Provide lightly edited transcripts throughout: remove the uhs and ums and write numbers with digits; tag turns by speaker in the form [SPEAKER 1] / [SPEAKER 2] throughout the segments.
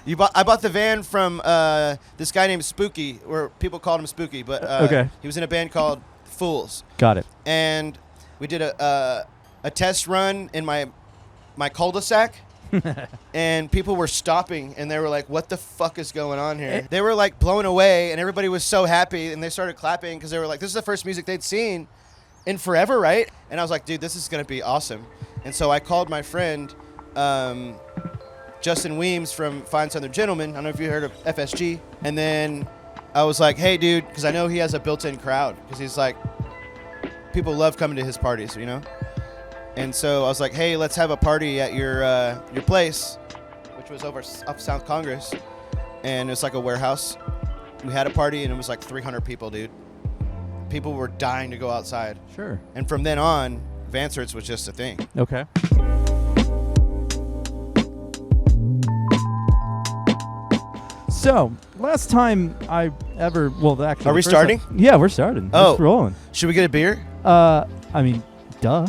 [SPEAKER 1] I bought the van from this guy named Spooky, or people called him Spooky, but
[SPEAKER 2] Okay.
[SPEAKER 1] he was in a band called Fools.
[SPEAKER 2] Got it.
[SPEAKER 1] And we did a test run in my cul-de-sac. And people were stopping, and they were like, what the fuck is going on here? They were like blown away, and everybody was so happy, and they started clapping because they were like, this is the first music they'd seen in forever, right? And I was like, dude, this is going to be awesome. And so I called my friend Justin Weems from Fine Southern Gentlemen. I don't know if you heard of FSG. And then I was like, hey, dude, because I know he has a built-in crowd, because he's like, people love coming to his parties, you know? And so I was like, hey, let's have a party at your place, which was over up South Congress. And it was like a warehouse. We had a party, and it was like 300 people, dude. People were dying to go outside.
[SPEAKER 2] Sure.
[SPEAKER 1] And from then on, Vancerts was just a thing.
[SPEAKER 2] Okay. So, last time I ever... Well, actually...
[SPEAKER 1] Are we starting?
[SPEAKER 2] Yeah, we're starting.
[SPEAKER 1] Oh.
[SPEAKER 2] We're rolling.
[SPEAKER 1] Should we get a beer?
[SPEAKER 2] I mean, duh.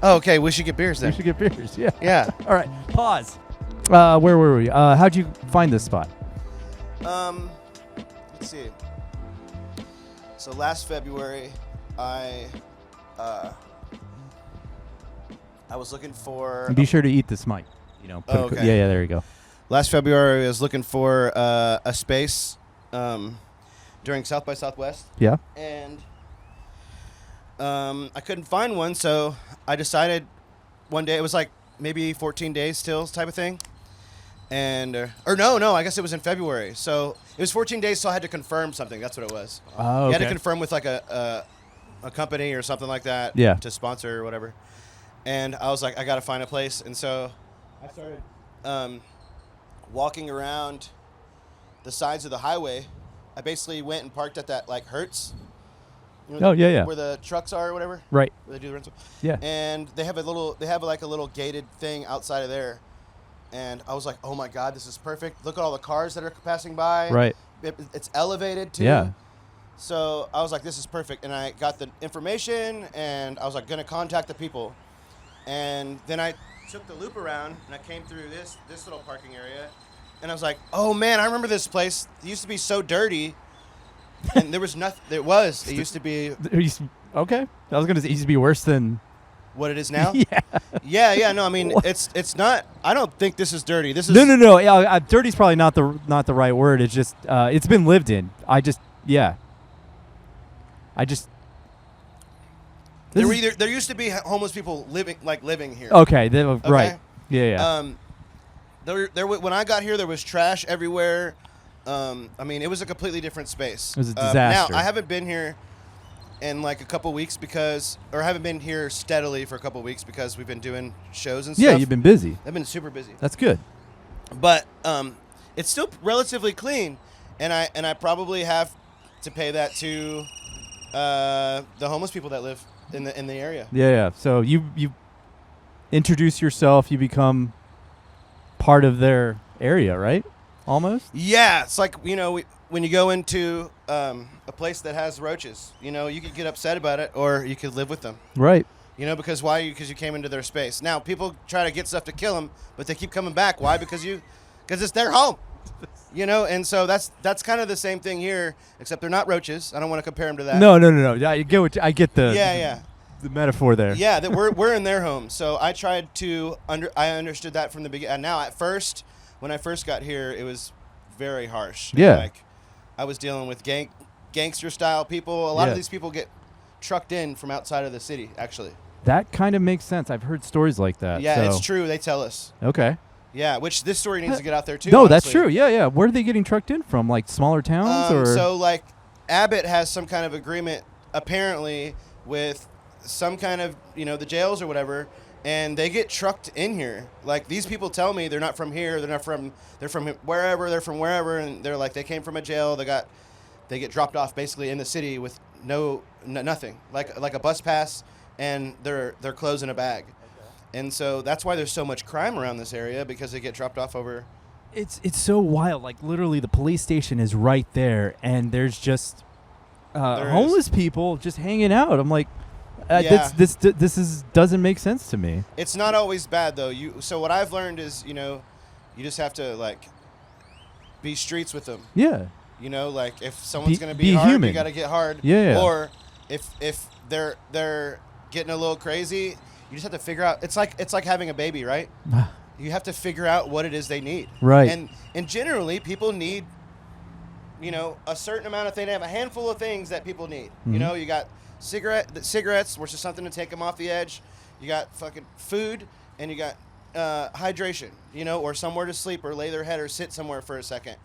[SPEAKER 1] Oh, okay. We should get beers then.
[SPEAKER 2] We should get beers, yeah.
[SPEAKER 1] Yeah.
[SPEAKER 2] All right, pause. Where were we? How'd you find this spot?
[SPEAKER 1] Let's see. So last February, I was looking for...
[SPEAKER 2] And be sure to eat this mic. You know.
[SPEAKER 1] Oh, okay.
[SPEAKER 2] Yeah, there you go.
[SPEAKER 1] Last February, I was looking for a space during South by Southwest.
[SPEAKER 2] Yeah.
[SPEAKER 1] And I couldn't find one, so I decided one day, it was like maybe 14 days still type of thing. And, or no, I guess it was in February. So it was 14 days, so I had to confirm something. That's what it was.
[SPEAKER 2] Oh, okay.
[SPEAKER 1] You had to confirm with like a company or something like that to sponsor or whatever. And I was like, I got to find a place. And so I started walking around the sides of the highway. I basically went and parked at that like Hertz. You know, where the trucks are or whatever.
[SPEAKER 2] Right.
[SPEAKER 1] Where they do the rental.
[SPEAKER 2] Yeah.
[SPEAKER 1] And they have like a little gated thing outside of there. And I was like, oh my God, this is perfect. Look at all the cars that are passing by.
[SPEAKER 2] Right.
[SPEAKER 1] It's elevated too.
[SPEAKER 2] Yeah.
[SPEAKER 1] So I was like, this is perfect. And I got the information, and I was like, going to contact the people. And then I took the loop around, and I came through this little parking area. And I was like, oh man, I remember this place. It used to be so dirty. And there was nothing. It used to be.
[SPEAKER 2] Okay. I was going to say it used to be worse than
[SPEAKER 1] what it is now.
[SPEAKER 2] Yeah.
[SPEAKER 1] No, I mean, it's not. I don't think this is dirty. This is
[SPEAKER 2] no. Yeah, dirty's probably not the right word. It's just it's been lived in.
[SPEAKER 1] There used to be homeless people living here.
[SPEAKER 2] Okay. Right. Yeah.
[SPEAKER 1] When I got here, there was trash everywhere. I mean, it was a completely different space.
[SPEAKER 2] It was a disaster.
[SPEAKER 1] Now, I haven't been here in like a couple weeks I haven't been here steadily for a couple weeks because we've been doing shows and stuff.
[SPEAKER 2] Yeah, you've been busy.
[SPEAKER 1] I've been super busy.
[SPEAKER 2] That's good.
[SPEAKER 1] But it's still relatively clean, and I probably have to pay that to the homeless people that live in the area.
[SPEAKER 2] Yeah. So you introduce yourself, you become part of their area, right? Almost?
[SPEAKER 1] Yeah, it's like, when you go into a place that has roaches, you could get upset about it, or you could live with them.
[SPEAKER 2] Right.
[SPEAKER 1] Because why? Because you came into their space. Now, people try to get stuff to kill them, but they keep coming back. Why? Because it's their home. And so that's kind of the same thing here, except they're not roaches. I don't want to compare them to that.
[SPEAKER 2] No. I get the the metaphor there.
[SPEAKER 1] Yeah, that we're in their home. So I tried to I understood that from the beginning. And now, at first, when I first got here, it was very harsh.
[SPEAKER 2] Yeah.
[SPEAKER 1] Like, I was dealing with gangster style people. A lot of these people get trucked in from outside of the city, actually.
[SPEAKER 2] That kind of makes sense. I've heard stories like that.
[SPEAKER 1] Yeah, it's true. They tell us.
[SPEAKER 2] Okay.
[SPEAKER 1] Yeah, which this story needs to get out there too.
[SPEAKER 2] No,
[SPEAKER 1] honestly.
[SPEAKER 2] that's true. Yeah. Where are they getting trucked in from? Like smaller towns, or?
[SPEAKER 1] So like Abbott has some kind of agreement apparently with some kind of the jails or whatever, and they get trucked in here. Like, these people tell me they're not from here. They're from wherever. They're from wherever, and they're like, they came from a jail. They get dropped off basically in the city with nothing, like a bus pass and their clothes in a bag. Okay. And so that's why there's so much crime around this area, because they get dropped off over.
[SPEAKER 2] It's so wild. Like, literally, the police station is right there, and there's just homeless people just hanging out. I'm like, this doesn't make sense to me.
[SPEAKER 1] It's not always bad though. So what I've learned is, you just have to be streets with them.
[SPEAKER 2] Yeah.
[SPEAKER 1] You know, like if someone's going to be hard,
[SPEAKER 2] human.
[SPEAKER 1] you got to get hard.
[SPEAKER 2] Yeah.
[SPEAKER 1] Or if they're getting a little crazy, you just have to figure out. It's like having a baby, right? You have to figure out what it is they need.
[SPEAKER 2] Right.
[SPEAKER 1] And generally, people need, you know, a certain amount of things. They have a handful of things that people need.
[SPEAKER 2] Mm-hmm.
[SPEAKER 1] You know, you got cigarettes, which is something to take them off the edge. You got fucking food, and you got hydration, you know, or somewhere to sleep or lay their head or sit somewhere for a second.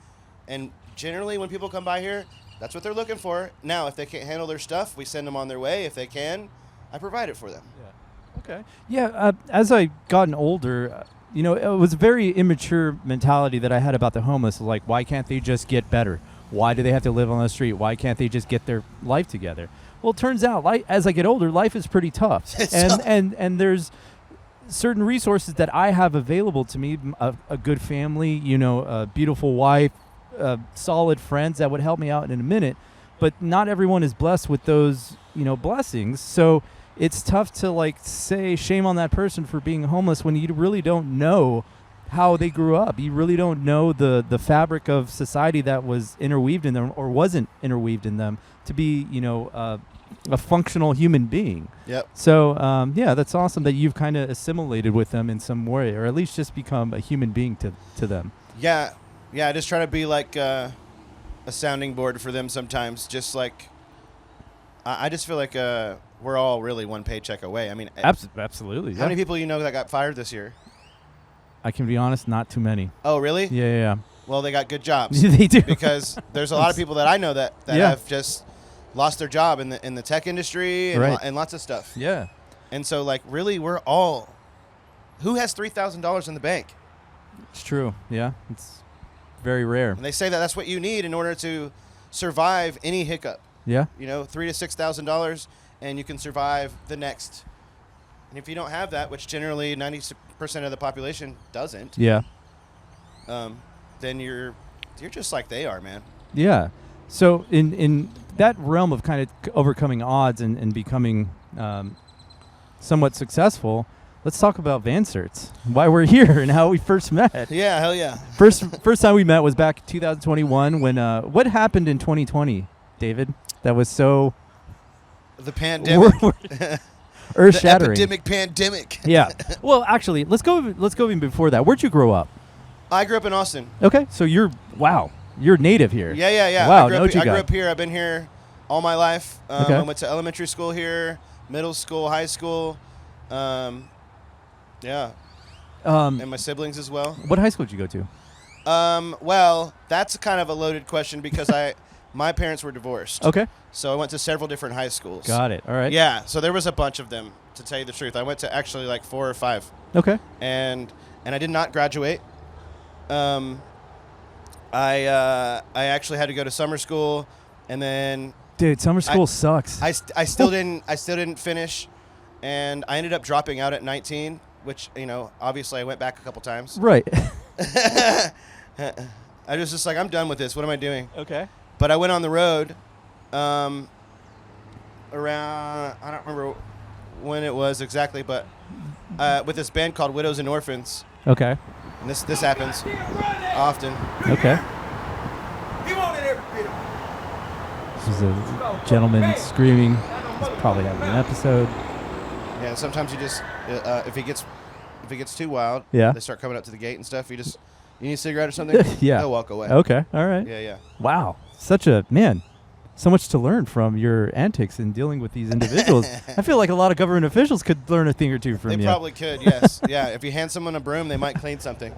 [SPEAKER 1] And generally, when people come by here, that's what they're looking for. Now, if they can't handle their stuff, we send them on their way. If they can, I provide it for them.
[SPEAKER 2] Yeah. Okay. Yeah. As I gotten older, you know, it was a very immature mentality that I had about the homeless. Like, why can't they just get better? Why do they have to live on the street? Why can't they just get their life together? Well, it turns out, as I get older, life is pretty tough. and there's certain resources that I have available to me, a good family, you know, a beautiful wife, solid friends that would help me out in a minute. But not everyone is blessed with those, you know, blessings. So it's tough to, like, say shame on that person for being homeless when you really don't know how they grew up. You really don't know the fabric of society that was interweaved in them or wasn't interweaved in them to be, you know, a functional human being.
[SPEAKER 1] Yep.
[SPEAKER 2] So, yeah, that's awesome that you've kind of assimilated with them in some way, or at least just become a human being to them.
[SPEAKER 1] Yeah. Yeah, I just try to be like a sounding board for them sometimes. Just like, I just feel like we're all really one paycheck away. I mean,
[SPEAKER 2] absolutely.
[SPEAKER 1] How many people you know that got fired this year?
[SPEAKER 2] I can be honest, not too many.
[SPEAKER 1] Oh, really?
[SPEAKER 2] Yeah.
[SPEAKER 1] Well, they got good jobs.
[SPEAKER 2] They do.
[SPEAKER 1] Because there's a lot of people that I know that have just lost their job in the tech industry and,
[SPEAKER 2] right.
[SPEAKER 1] And lots of stuff.
[SPEAKER 2] Yeah.
[SPEAKER 1] And so, like, really, we're all... Who has $3,000 in the bank?
[SPEAKER 2] It's true. Yeah. It's very rare.
[SPEAKER 1] And they say that that's what you need in order to survive any hiccup.
[SPEAKER 2] Yeah.
[SPEAKER 1] You know, $3,000 to $6,000, and you can survive the next. And if you don't have that, which generally 90% of the population doesn't,
[SPEAKER 2] yeah,
[SPEAKER 1] then you're just like they are, man.
[SPEAKER 2] Yeah. So in that realm of kind of overcoming odds and becoming somewhat successful, let's talk about Vancerts, why we're here and how we first met.
[SPEAKER 1] Yeah, hell yeah.
[SPEAKER 2] First time we met was back in 2021 when what happened in 2020, David? That was so...
[SPEAKER 1] The pandemic.
[SPEAKER 2] Earth-shattering.
[SPEAKER 1] The epidemic pandemic.
[SPEAKER 2] Yeah. Well, actually, let's go even before that. Where'd you grow up?
[SPEAKER 1] I grew up in Austin.
[SPEAKER 2] Okay, so you're native here.
[SPEAKER 1] Yeah.
[SPEAKER 2] Wow,
[SPEAKER 1] I grew up here. I've been here all my life.
[SPEAKER 2] Okay.
[SPEAKER 1] I went to elementary school here, middle school, high school. Yeah. And my siblings as well.
[SPEAKER 2] What high school did you go to?
[SPEAKER 1] Well, that's kind of a loaded question because my parents were divorced.
[SPEAKER 2] Okay.
[SPEAKER 1] So I went to several different high schools.
[SPEAKER 2] Got it. All right.
[SPEAKER 1] Yeah. So there was a bunch of them, to tell you the truth. I went to actually like 4 or 5.
[SPEAKER 2] Okay.
[SPEAKER 1] And I did not graduate. I actually had to go to summer school, and then
[SPEAKER 2] dude, summer school sucks.
[SPEAKER 1] I still didn't finish, and I ended up dropping out at 19, which, you know, obviously I went back a couple times.
[SPEAKER 2] Right.
[SPEAKER 1] I was just like, I'm done with this. What am I doing?
[SPEAKER 2] Okay.
[SPEAKER 1] But I went on the road around, I don't remember when it was exactly, but with this band called Widows and Orphans.
[SPEAKER 2] Okay.
[SPEAKER 1] And this happens often.
[SPEAKER 2] Okay. This is a gentleman screaming. He's probably having an episode.
[SPEAKER 1] Yeah, and sometimes you just if it gets too wild,
[SPEAKER 2] yeah,
[SPEAKER 1] they start coming up to the gate and stuff. You need a cigarette or something?
[SPEAKER 2] Yeah.
[SPEAKER 1] They'll walk away.
[SPEAKER 2] Okay. All right.
[SPEAKER 1] Yeah.
[SPEAKER 2] Wow. So much to learn from your antics in dealing with these individuals. I feel like a lot of government officials could learn a thing or two from you.
[SPEAKER 1] They probably could, yes. Yeah, if you hand someone a broom, they might clean something.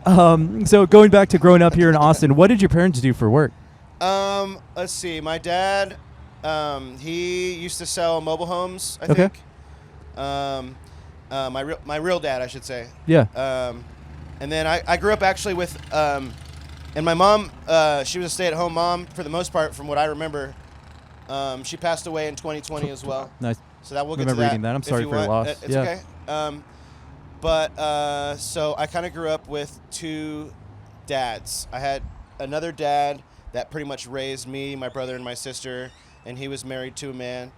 [SPEAKER 2] So going back to growing up here in Austin, what did your parents do for work?
[SPEAKER 1] Let's see. My dad, he used to sell mobile homes, I
[SPEAKER 2] okay.
[SPEAKER 1] think. My real dad, I should say.
[SPEAKER 2] Yeah.
[SPEAKER 1] And then I grew up actually with, and my mom, she was a stay-at-home mom for the most part, from what I remember. She passed away in 2020 as well.
[SPEAKER 2] Nice.
[SPEAKER 1] So that we'll
[SPEAKER 2] remember
[SPEAKER 1] get to that.
[SPEAKER 2] Reading that. I'm sorry for your loss.
[SPEAKER 1] It's okay. But so I kind of grew up with 2 dads. I had another dad that pretty much raised me, my brother, and my sister, and he was married to a man.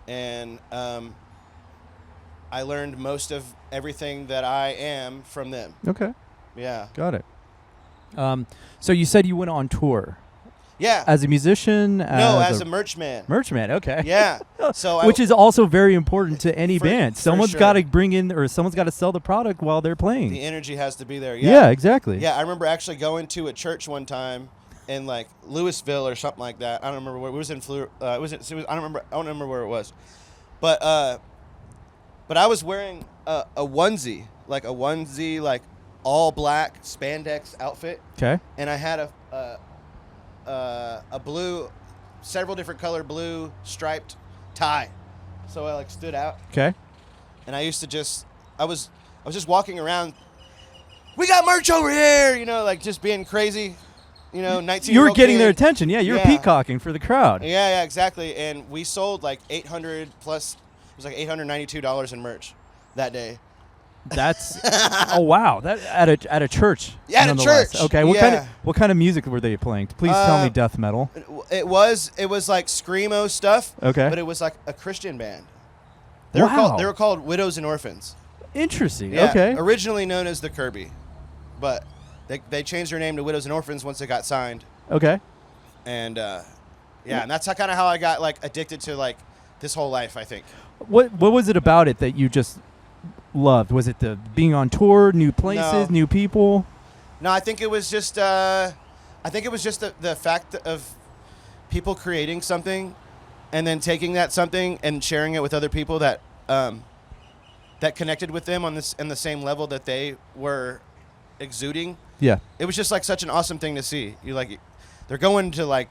[SPEAKER 1] And I learned most of everything that I am from them.
[SPEAKER 2] Okay.
[SPEAKER 1] Yeah.
[SPEAKER 2] Got it. So you said you went on tour.
[SPEAKER 1] Yeah.
[SPEAKER 2] As a musician?
[SPEAKER 1] No, as a merch man.
[SPEAKER 2] Merch man, okay.
[SPEAKER 1] Yeah. So
[SPEAKER 2] which is also very important to any band. Someone's
[SPEAKER 1] sure.
[SPEAKER 2] got to bring in, or someone's got to sell the product while they're playing.
[SPEAKER 1] The energy has to be there.
[SPEAKER 2] Yeah, exactly.
[SPEAKER 1] Yeah, I remember actually going to a church one time in like Louisville or something like that. I don't remember where it was. I don't remember where it was. But I was wearing a onesie, like all black spandex outfit.
[SPEAKER 2] Okay.
[SPEAKER 1] And I had a blue, several different color blue striped tie, so I like stood out.
[SPEAKER 2] Okay.
[SPEAKER 1] And I used to I was just walking around. We got merch over here, like just being crazy, 19.
[SPEAKER 2] You were getting their attention, yeah. You were peacocking for the crowd.
[SPEAKER 1] Yeah, exactly. And we sold like $800 plus. It was like $892 in merch that day.
[SPEAKER 2] That's oh wow! That at a church.
[SPEAKER 1] Yeah, at a church.
[SPEAKER 2] Okay, what kind of music were they playing? Please tell me death metal.
[SPEAKER 1] It was like screamo stuff.
[SPEAKER 2] Okay,
[SPEAKER 1] but it was like a Christian band.
[SPEAKER 2] They
[SPEAKER 1] were called Widows and Orphans.
[SPEAKER 2] Interesting.
[SPEAKER 1] Yeah,
[SPEAKER 2] okay.
[SPEAKER 1] Originally known as the Kirby, but they changed their name to Widows and Orphans once they got signed.
[SPEAKER 2] Okay.
[SPEAKER 1] And and that's kind of how I got like addicted to like this whole life. I think.
[SPEAKER 2] What was it about it that you just loved? Was it the being on tour, new places, new people?
[SPEAKER 1] No, I think it was just the fact of people creating something and then taking that something and sharing it with other people that that connected with them on the same level that they were exuding.
[SPEAKER 2] Yeah.
[SPEAKER 1] It was just like such an awesome thing to see. They're going to like,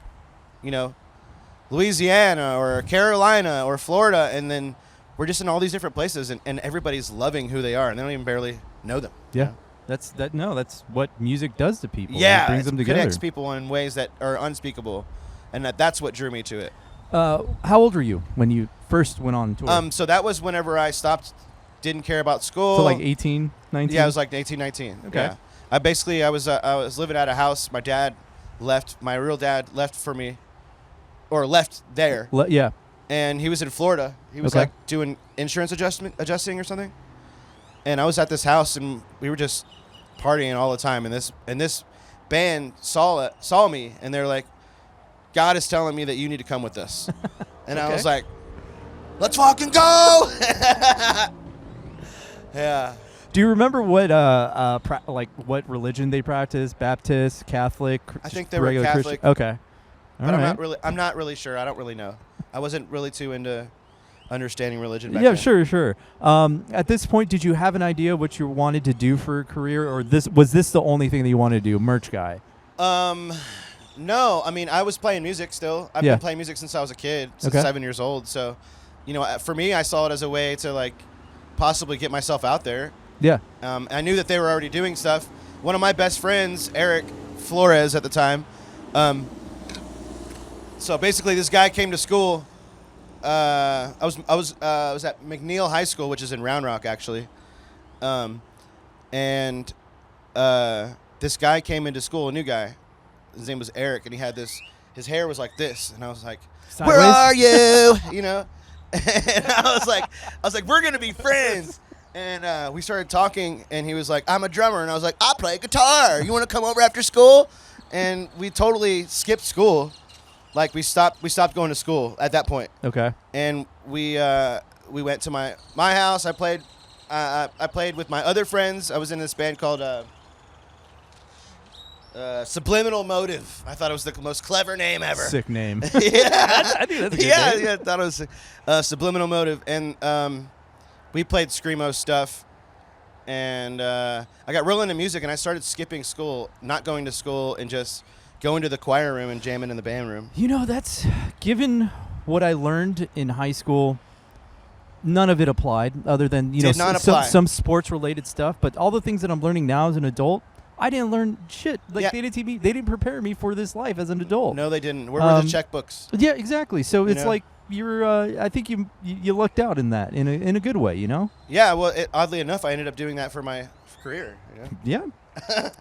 [SPEAKER 1] Louisiana or Carolina or Florida, and then we're just in all these different places, and everybody's loving who they are, and they don't even barely know them.
[SPEAKER 2] Yeah, that's what music does to people.
[SPEAKER 1] Yeah,
[SPEAKER 2] it brings them together.
[SPEAKER 1] Connects people in ways that are unspeakable, and that's what drew me to it.
[SPEAKER 2] How old were you when you first went on tour?
[SPEAKER 1] So that was whenever I stopped, didn't care about school.
[SPEAKER 2] So like 18, 19?
[SPEAKER 1] Yeah, I was like 18, 19.
[SPEAKER 2] Okay.
[SPEAKER 1] Yeah. I was living at a house. My real dad left for me, or left there.
[SPEAKER 2] Yeah.
[SPEAKER 1] And he was in Florida. He was like doing insurance adjusting or something. And I was at this house, and we were just partying all the time. And this band saw me, and they're like, "God is telling me that you need to come with us." And I was like, "Let's fucking go!" Yeah.
[SPEAKER 2] Do you remember what what religion they practiced? Baptist, Catholic?
[SPEAKER 1] I think they were Catholic.
[SPEAKER 2] Christian? Okay.
[SPEAKER 1] But I'm not really sure. I don't really know. I wasn't really too into understanding religion back then.
[SPEAKER 2] Sure. At this point, did you have an idea what you wanted to do for a career, or was this the only thing that you wanted to do, merch guy?
[SPEAKER 1] No. I mean, I was playing music still. I've been playing music since I was a kid, since 7 years old. So, for me, I saw it as a way to like possibly get myself out there.
[SPEAKER 2] Yeah.
[SPEAKER 1] I knew that they were already doing stuff. One of my best friends, Eric Flores at the time, so basically, this guy came to school. I was at McNeil High School, which is in Round Rock, actually. And this guy came into school, a new guy. His name was Eric, and he had his hair was like this, and I was like,
[SPEAKER 2] "Sideways?
[SPEAKER 1] Where are you?" And I was like, "We're gonna be friends." And we started talking, and he was like, "I'm a drummer," and I was like, "I play guitar. You want to come over after school?" And we totally skipped school. Like we stopped going to school at that point.
[SPEAKER 2] Okay. And
[SPEAKER 1] we went to my house. I played with my other friends. I was in this band called Subliminal Motive. I thought it was the most clever name ever.
[SPEAKER 2] Sick name.
[SPEAKER 1] Yeah.
[SPEAKER 2] I think that's a good name.
[SPEAKER 1] Yeah, I thought it was Subliminal Motive, and we played screamo stuff. And I got real into music, and I started skipping school, not going to school, and just going to the choir room and jamming in the band room.
[SPEAKER 2] That's given what I learned in high school. None of it applied, other than some sports related stuff. But all the things that I'm learning now as an adult, I didn't learn shit. Like they didn't prepare me for this life as an adult.
[SPEAKER 1] No, they didn't. Where were the checkbooks?
[SPEAKER 2] Yeah, exactly. So it's like you're. I think you lucked out in that in a good way.
[SPEAKER 1] Yeah. Well, oddly enough, I ended up doing that for my career.
[SPEAKER 2] Yeah.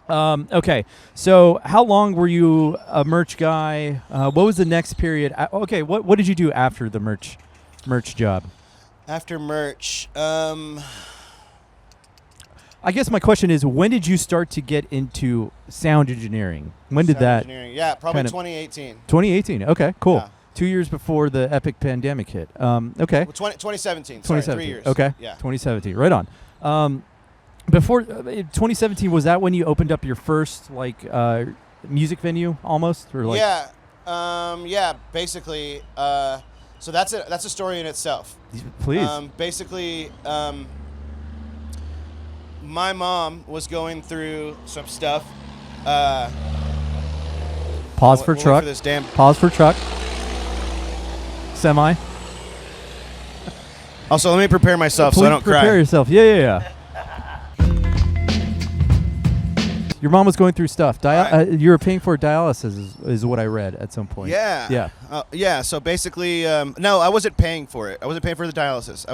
[SPEAKER 2] Okay, so how long were you a merch guy? What was the next period? Okay, what did you do after the merch job?
[SPEAKER 1] After merch,
[SPEAKER 2] I guess my question is, when did you start to get into sound engineering? When did that?
[SPEAKER 1] Yeah, probably 2018.
[SPEAKER 2] 2018. Okay, cool.
[SPEAKER 1] Yeah.
[SPEAKER 2] 2 years before the epic pandemic hit. Okay.
[SPEAKER 1] Well, 2017.
[SPEAKER 2] 2017.
[SPEAKER 1] Sorry, 3 years.
[SPEAKER 2] Okay.
[SPEAKER 1] Yeah.
[SPEAKER 2] 2017. Right on. Before 2017, was that when you opened up your first music venue almost, or like?
[SPEAKER 1] Yeah. Yeah. Basically. So that's a story in itself.
[SPEAKER 2] Please.
[SPEAKER 1] Basically. My mom was going through some stuff.
[SPEAKER 2] Pause for truck.
[SPEAKER 1] For this damn.
[SPEAKER 2] Pause for truck. Semi.
[SPEAKER 1] Also, let me prepare myself
[SPEAKER 2] Please
[SPEAKER 1] so I don't cry.
[SPEAKER 2] Prepare yourself. Yeah. Your mom was going through stuff. You were paying for dialysis, is what I read at some point.
[SPEAKER 1] Yeah.
[SPEAKER 2] Yeah.
[SPEAKER 1] Yeah. So basically, no, I wasn't paying for it. I wasn't paying for the dialysis. I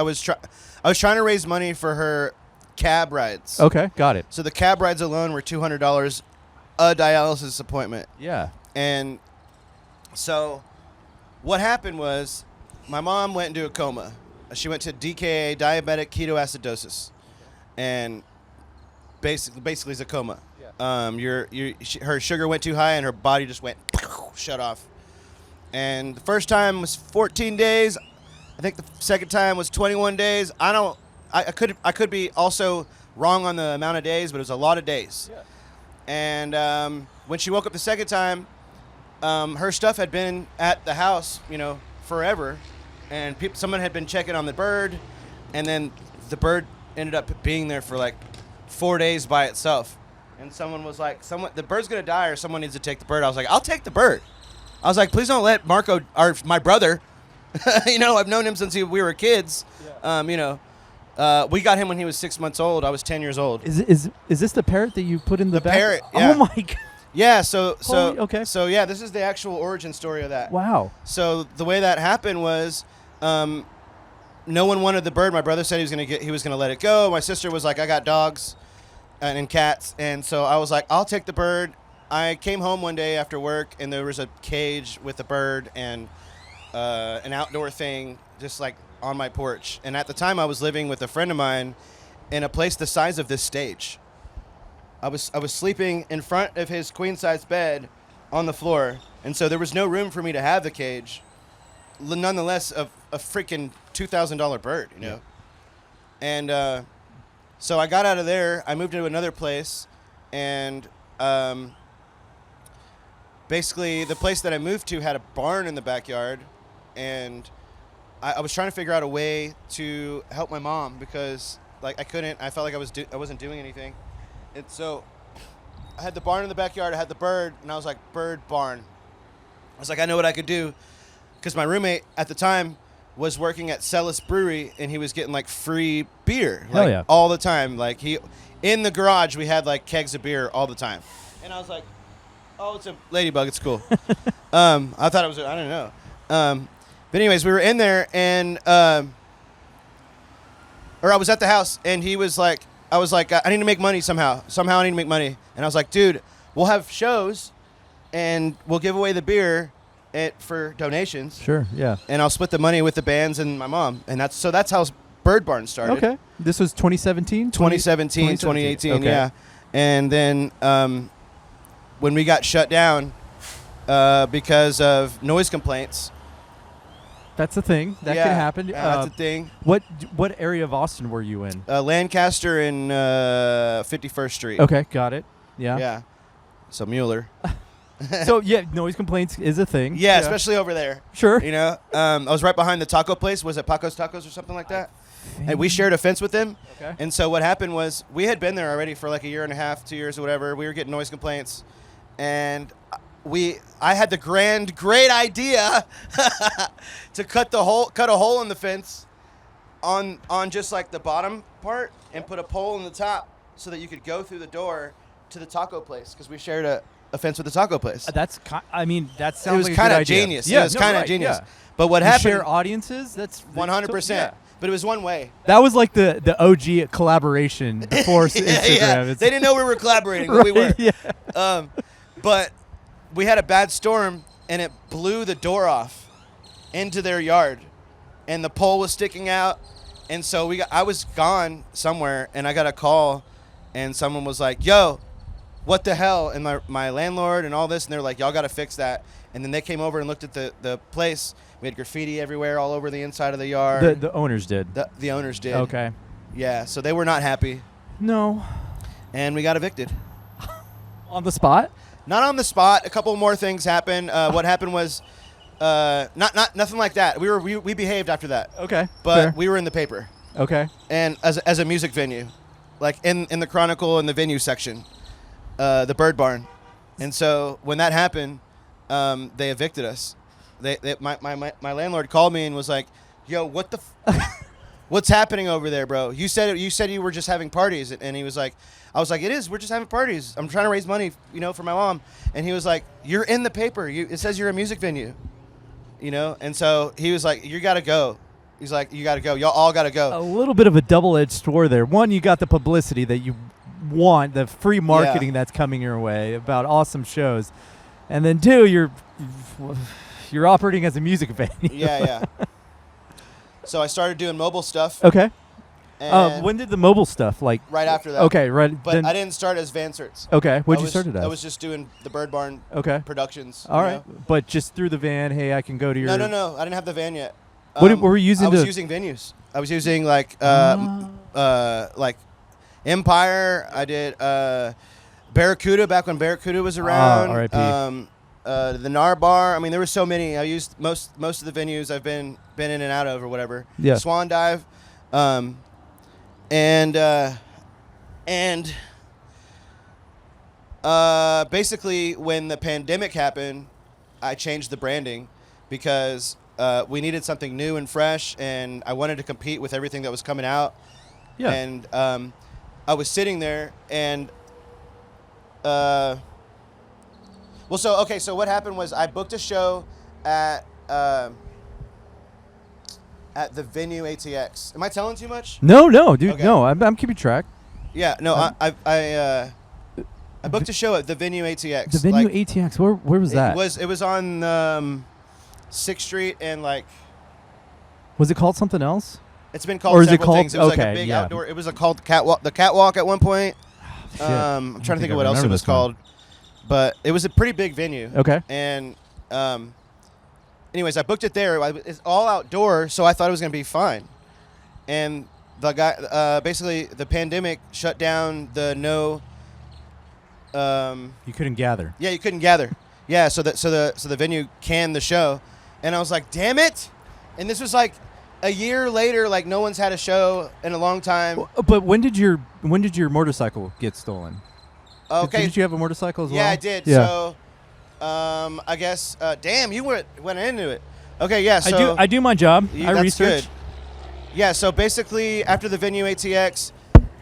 [SPEAKER 1] was trying to raise money for her cab rides.
[SPEAKER 2] Okay, got it.
[SPEAKER 1] So the cab rides alone were $200 a dialysis appointment.
[SPEAKER 2] Yeah.
[SPEAKER 1] And so what happened was my mom went into a coma. She went to DKA, diabetic ketoacidosis, and basically it's a coma. Yeah. Her sugar went too high and her body just went shut off. And the first time was 14 days. I think the second time was 21 days. I could be also wrong on the amount of days, but it was a lot of days. Yeah. And when she woke up the second time, her stuff had been at the house, forever, and someone had been checking on the bird, and then the bird ended up being there for like 4 days by itself. And someone was like, the bird's gonna die, or someone needs to take the bird. I was like, I'll take the bird. I was like, please don't let Marco, my brother, I've known him since we were kids. Yeah. We got him when he was 6 months old. I was 10 years old.
[SPEAKER 2] Is this the parrot that you put in the back?
[SPEAKER 1] Parrot. Yeah.
[SPEAKER 2] Oh my god.
[SPEAKER 1] Yeah. So
[SPEAKER 2] okay.
[SPEAKER 1] So yeah, this is the actual origin story of that.
[SPEAKER 2] Wow.
[SPEAKER 1] So the way that happened was, no one wanted the bird. My brother said he was gonna let it go. My sister was like, I got dogs and cats, and so I was like, I'll take the bird. I came home one day after work, and there was a cage with a bird and an outdoor thing just like on my porch. And at the time, I was living with a friend of mine in a place the size of this stage. I was sleeping in front of his queen-size bed on the floor, and so there was no room for me to have the cage. Nonetheless, a freaking $2,000 bird,
[SPEAKER 2] Yeah.
[SPEAKER 1] And so I got out of there. I moved to another place, and basically the place that I moved to had a barn in the backyard, and I was trying to figure out a way to help my mom because I couldn't. I felt like I wasn't doing anything, and so I had the barn in the backyard. I had the bird, and I was like, bird barn. I was like, I know what I could do, because my roommate at the time was working at Celis Brewery, and he was getting free beer all the time. In the garage we had kegs of beer all the time, and I was like, oh, it's a ladybug. It's cool. I thought it was. I don't know. But anyways, we were in there, and or I was at the house, and he was like, I was like, I need to make money somehow. Somehow I need to make money. And I was like, dude, we'll have shows, and we'll give away the beer for donations.
[SPEAKER 2] Sure, yeah.
[SPEAKER 1] And I'll split the money with the bands and my mom. And that's how Bird Barn started.
[SPEAKER 2] Okay. This was 2017?
[SPEAKER 1] 2017, 2018,
[SPEAKER 2] okay.
[SPEAKER 1] Yeah. And then when we got shut down because of noise complaints.
[SPEAKER 2] That's a thing. That could happen.
[SPEAKER 1] Yeah, that's a thing.
[SPEAKER 2] What area of Austin were you in?
[SPEAKER 1] Lancaster and 51st Street.
[SPEAKER 2] Okay, got it. Yeah.
[SPEAKER 1] Yeah. So Mueller.
[SPEAKER 2] So yeah, noise complaints is a thing.
[SPEAKER 1] Yeah, especially over there.
[SPEAKER 2] Sure.
[SPEAKER 1] I was right behind the taco place. Was it Paco's Tacos or something like that? And we shared a fence with them.
[SPEAKER 2] Okay.
[SPEAKER 1] And so what happened was we had been there already for a year and a half, 2 years or whatever. We were getting noise complaints, and I had the great idea to cut a hole in the fence on just the bottom part and put a pole in the top so that you could go through the door to the taco place, because we shared a fence with the taco place.
[SPEAKER 2] that sounds
[SPEAKER 1] It was
[SPEAKER 2] like
[SPEAKER 1] kind
[SPEAKER 2] a
[SPEAKER 1] of
[SPEAKER 2] good idea.
[SPEAKER 1] genius.
[SPEAKER 2] Yeah,
[SPEAKER 1] It was kind of genius.
[SPEAKER 2] Yeah.
[SPEAKER 1] But what
[SPEAKER 2] You
[SPEAKER 1] happened?
[SPEAKER 2] share audiences. That's
[SPEAKER 1] 100%.
[SPEAKER 2] Yeah.
[SPEAKER 1] But it was one way.
[SPEAKER 2] That was like the OG collaboration before Instagram.
[SPEAKER 1] Yeah. They didn't know we were collaborating, but we were.
[SPEAKER 2] Yeah.
[SPEAKER 1] But we had a bad storm, and it blew the door off into their yard, and the pole was sticking out, And so I was gone somewhere, and I got a call, and someone was like, "Yo, what the hell?" And my landlord and all this, and they're like, "Y'all got to fix that." And then they came over and looked at the place. We had graffiti everywhere, all over the inside of the yard.
[SPEAKER 2] The owners did.
[SPEAKER 1] The owners did.
[SPEAKER 2] Okay.
[SPEAKER 1] Yeah, so they were not happy.
[SPEAKER 2] No.
[SPEAKER 1] And we got evicted.
[SPEAKER 2] On the spot?
[SPEAKER 1] Not on the spot. A couple more things happened. What happened was, nothing like that. We behaved after that.
[SPEAKER 2] Okay.
[SPEAKER 1] But
[SPEAKER 2] fair.
[SPEAKER 1] we were in the paper.
[SPEAKER 2] Okay.
[SPEAKER 1] And as a music venue, like in the Chronicle in the venue section, the Bird Barn. And so when that happened, they evicted us. My landlord called me and was like, "Yo, what the what's happening over there, bro? You said you were just having parties." And he was like, I was like, "It is. We're just having parties. I'm trying to raise money, for my mom." And he was like, "You're in the paper. It says you're a music venue." And so he was like, "You got to go." He's like, "You got to go. Y'all all got to go."
[SPEAKER 2] A little bit of a double-edged sword there. One, you got the publicity that you want, the free marketing that's coming your way about awesome shows. And then two, you're operating as a music venue.
[SPEAKER 1] Yeah. So I started doing mobile stuff.
[SPEAKER 2] Okay.
[SPEAKER 1] And
[SPEAKER 2] when did the mobile stuff, like?
[SPEAKER 1] Right after that.
[SPEAKER 2] Okay, right.
[SPEAKER 1] But I didn't start as Vancerts.
[SPEAKER 2] Okay, what'd you start it as?
[SPEAKER 1] I was just doing the Bird Barn productions.
[SPEAKER 2] All right. But just through the van, hey, I can go to your...
[SPEAKER 1] No. I didn't have the van yet.
[SPEAKER 2] What were you using?
[SPEAKER 1] I was using venues. I was using like Empire. I did Barracuda back when Barracuda was around.
[SPEAKER 2] R.I.P.
[SPEAKER 1] The Nar Bar. I mean, there were so many. I used most of the venues I've been in and out of or whatever.
[SPEAKER 2] Yeah.
[SPEAKER 1] Swan Dive. Basically, when the pandemic happened, I changed the branding because we needed something new and fresh, and I wanted to compete with everything that was coming out.
[SPEAKER 2] Yeah.
[SPEAKER 1] And I was sitting there, and so what happened was I booked a show at the venue ATX. Am I telling too much?
[SPEAKER 2] No, dude.
[SPEAKER 1] Okay.
[SPEAKER 2] No, I'm keeping track.
[SPEAKER 1] Yeah, no, I booked a show at the venue ATX.
[SPEAKER 2] The venue ATX. Where was that?
[SPEAKER 1] It was on 6th Street and like.
[SPEAKER 2] Was it called something else?
[SPEAKER 1] It's been called several things. It was like a big outdoor. It was called the Catwalk at one point.
[SPEAKER 2] Shit.
[SPEAKER 1] I'm trying to think of what else it was called, but it was a pretty big venue.
[SPEAKER 2] Okay.
[SPEAKER 1] And anyways, I booked it there. It's all outdoor, so I thought it was gonna be fine. And the guy, basically, the pandemic shut down the no.
[SPEAKER 2] You couldn't gather.
[SPEAKER 1] Yeah, you couldn't gather. Yeah, so the venue canned the show, and I was like, damn it! And this was like a year later, like no one's had a show in a long time.
[SPEAKER 2] Well, but when did your motorcycle get stolen?
[SPEAKER 1] Okay.
[SPEAKER 2] Did you have a motorcycle as well?
[SPEAKER 1] Yeah, I did. Yeah. So, I guess. Damn, you went into it. Okay, yeah. So
[SPEAKER 2] I do my job. I
[SPEAKER 1] that's
[SPEAKER 2] research.
[SPEAKER 1] Good. Yeah. So basically, after the venue ATX,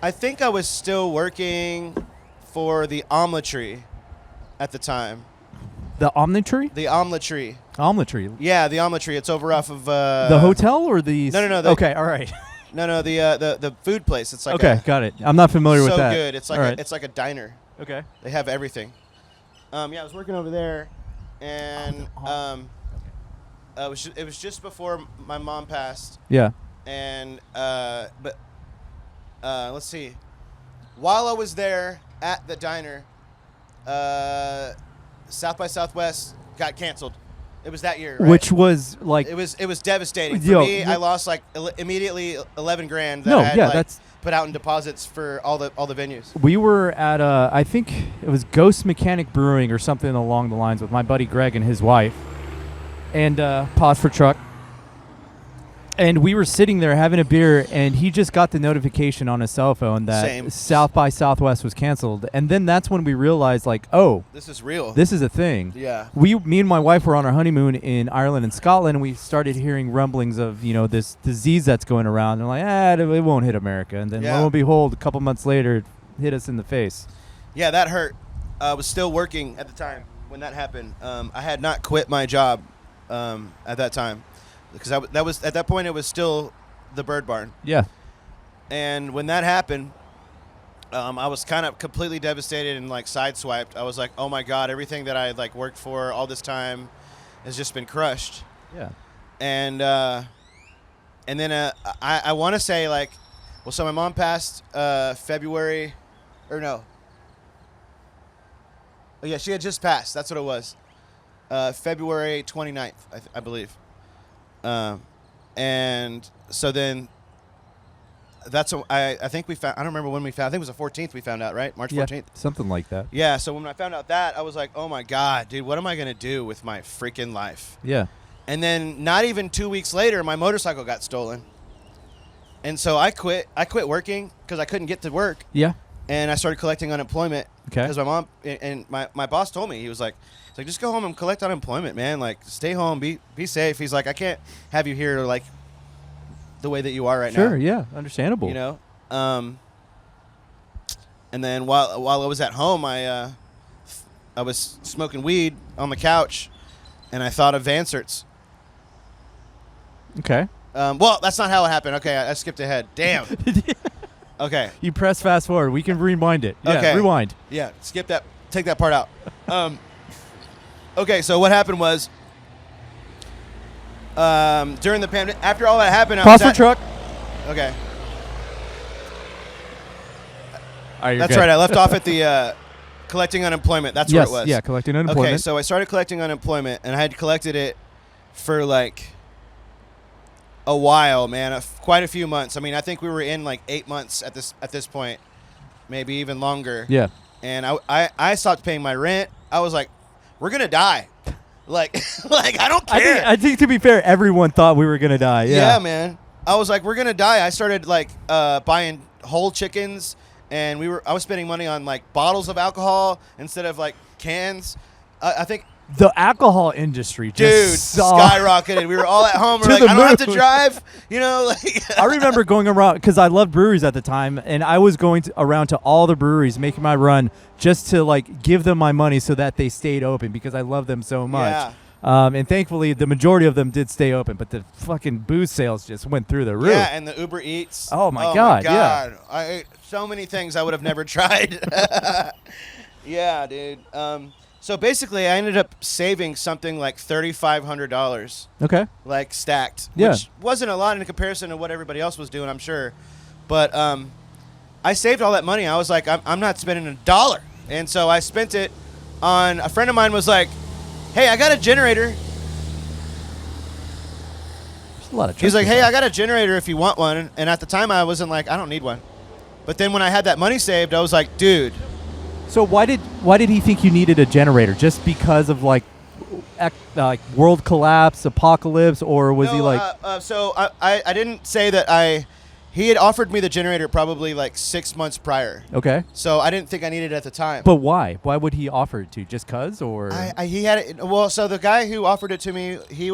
[SPEAKER 1] I think I was still working for the Omeletry at the time.
[SPEAKER 2] The Omnitree?
[SPEAKER 1] The Omeletry.
[SPEAKER 2] Omeletry.
[SPEAKER 1] Yeah, the Omeletry. It's over off of
[SPEAKER 2] the hotel or the
[SPEAKER 1] No.
[SPEAKER 2] Okay, all right.
[SPEAKER 1] No, the food place. It's like
[SPEAKER 2] got it. I'm not familiar with that.
[SPEAKER 1] So good. It's like it's like a diner.
[SPEAKER 2] Okay.
[SPEAKER 1] They have everything. Yeah, I was working over there, and it was just before my mom passed.
[SPEAKER 2] Yeah.
[SPEAKER 1] And let's see. While I was there at the diner, South by Southwest got canceled. It was that year, right?
[SPEAKER 2] Which was like
[SPEAKER 1] it was devastating for me. I lost like immediately $11,000 that I had put out in deposits for all the venues.
[SPEAKER 2] We were at I think it was Ghost Mechanic Brewing or something along the lines with my buddy Greg and his wife, and pause for truck. And we were sitting there having a beer, and he just got the notification on his cell phone that South by Southwest was canceled. And then that's when we realized, like, oh,
[SPEAKER 1] this is real.
[SPEAKER 2] This is a thing.
[SPEAKER 1] Yeah.
[SPEAKER 2] Me and my wife were on our honeymoon in Ireland and Scotland, and we started hearing rumblings of, this disease that's going around. And we're like, it won't hit America. And then lo and behold, a couple months later, it hit us in the face.
[SPEAKER 1] Yeah, that hurt. I was still working at the time when that happened. I had not quit my job at that time. Because that was at that point it was still the Bird Barn.
[SPEAKER 2] Yeah.
[SPEAKER 1] And when that happened, I was kind of completely devastated and like sideswiped. I was like, oh my God, everything that I had like worked for all this time has just been crushed.
[SPEAKER 2] Yeah.
[SPEAKER 1] And And then I want to say like, well, so my mom passed February, or no. Oh yeah, she had just passed. That's what it was. February 29th, I believe. And so then that's what I think we found. I don't remember when we found. I think it was the 14th we found out, right? March 14th.
[SPEAKER 2] Something like that.
[SPEAKER 1] Yeah. So when I found out that, I was like, oh my God, dude, what am I gonna do with my freaking life?
[SPEAKER 2] Yeah.
[SPEAKER 1] And then not even 2 weeks later, my motorcycle got stolen. And so I quit. I quit working because I couldn't get to work.
[SPEAKER 2] Yeah.
[SPEAKER 1] And I started collecting unemployment.
[SPEAKER 2] Okay.
[SPEAKER 1] Because my mom and my boss told me, he was like, just go home and collect unemployment, man. Like, stay home, be safe. He's like, I can't have you here like the way that you are right now.
[SPEAKER 2] Sure. Yeah. Understandable.
[SPEAKER 1] You know. And then while I was at home, I was smoking weed on the couch, and I thought of Vancerts.
[SPEAKER 2] Okay.
[SPEAKER 1] Well, that's not how it happened. Okay, I skipped ahead. Damn. Okay.
[SPEAKER 2] You press fast forward. We can rewind it. Yeah,
[SPEAKER 1] okay.
[SPEAKER 2] Rewind.
[SPEAKER 1] Yeah, skip that. Take that part out. Okay, so what happened was during the pandemic, after all that happened,
[SPEAKER 2] Pause for truck.
[SPEAKER 1] Okay.
[SPEAKER 2] That's
[SPEAKER 1] right. I left off at the collecting unemployment. That's where it was.
[SPEAKER 2] Yeah, collecting unemployment.
[SPEAKER 1] Okay, so I started collecting unemployment, and I had collected it for like a while, man, quite a few months. I mean, I think we were in like 8 months at this point, maybe even longer.
[SPEAKER 2] Yeah.
[SPEAKER 1] And I stopped paying my rent. I was like, we're gonna die. Like I don't care.
[SPEAKER 2] I think to be fair, everyone thought we were gonna die.
[SPEAKER 1] Yeah, man. I was like, we're gonna die. I started like buying whole chickens, and I was spending money on like bottles of alcohol instead of like cans. I think
[SPEAKER 2] the alcohol industry just
[SPEAKER 1] skyrocketed. We were all at home. We're like, I don't have to drive. You know, like
[SPEAKER 2] I remember going around because I loved breweries at the time, and I was going around to all the breweries, making my run just to like give them my money so that they stayed open because I love them so much.
[SPEAKER 1] Yeah.
[SPEAKER 2] And thankfully, the majority of them did stay open, but the fucking booze sales just went through the roof.
[SPEAKER 1] Yeah, and the Uber Eats.
[SPEAKER 2] Oh my God! Yeah,
[SPEAKER 1] I ate so many things I would have never tried. Yeah, dude. So basically, I ended up saving something like $3,500.
[SPEAKER 2] Okay.
[SPEAKER 1] Like stacked,
[SPEAKER 2] yeah.
[SPEAKER 1] Which wasn't a lot in comparison to what everybody else was doing, I'm sure. But I saved all that money. I was like, I'm not spending $1. And so I spent it on, a friend of mine was like, hey, I got a generator.
[SPEAKER 2] There's a lot of
[SPEAKER 1] He's like, hey, I got a generator if you want one. And at the time, I wasn't like, I don't need one. But then when I had that money saved, I was like, dude.
[SPEAKER 2] So why did he think you needed a generator? Just because of like world collapse, apocalypse, or was he like?
[SPEAKER 1] So I didn't say that he had offered me the generator probably like 6 months prior.
[SPEAKER 2] Okay.
[SPEAKER 1] So I didn't think I needed it at the time.
[SPEAKER 2] But why? Why would he offer it to you? Just cause, or?
[SPEAKER 1] He had it. Well, so the guy who offered it to me, he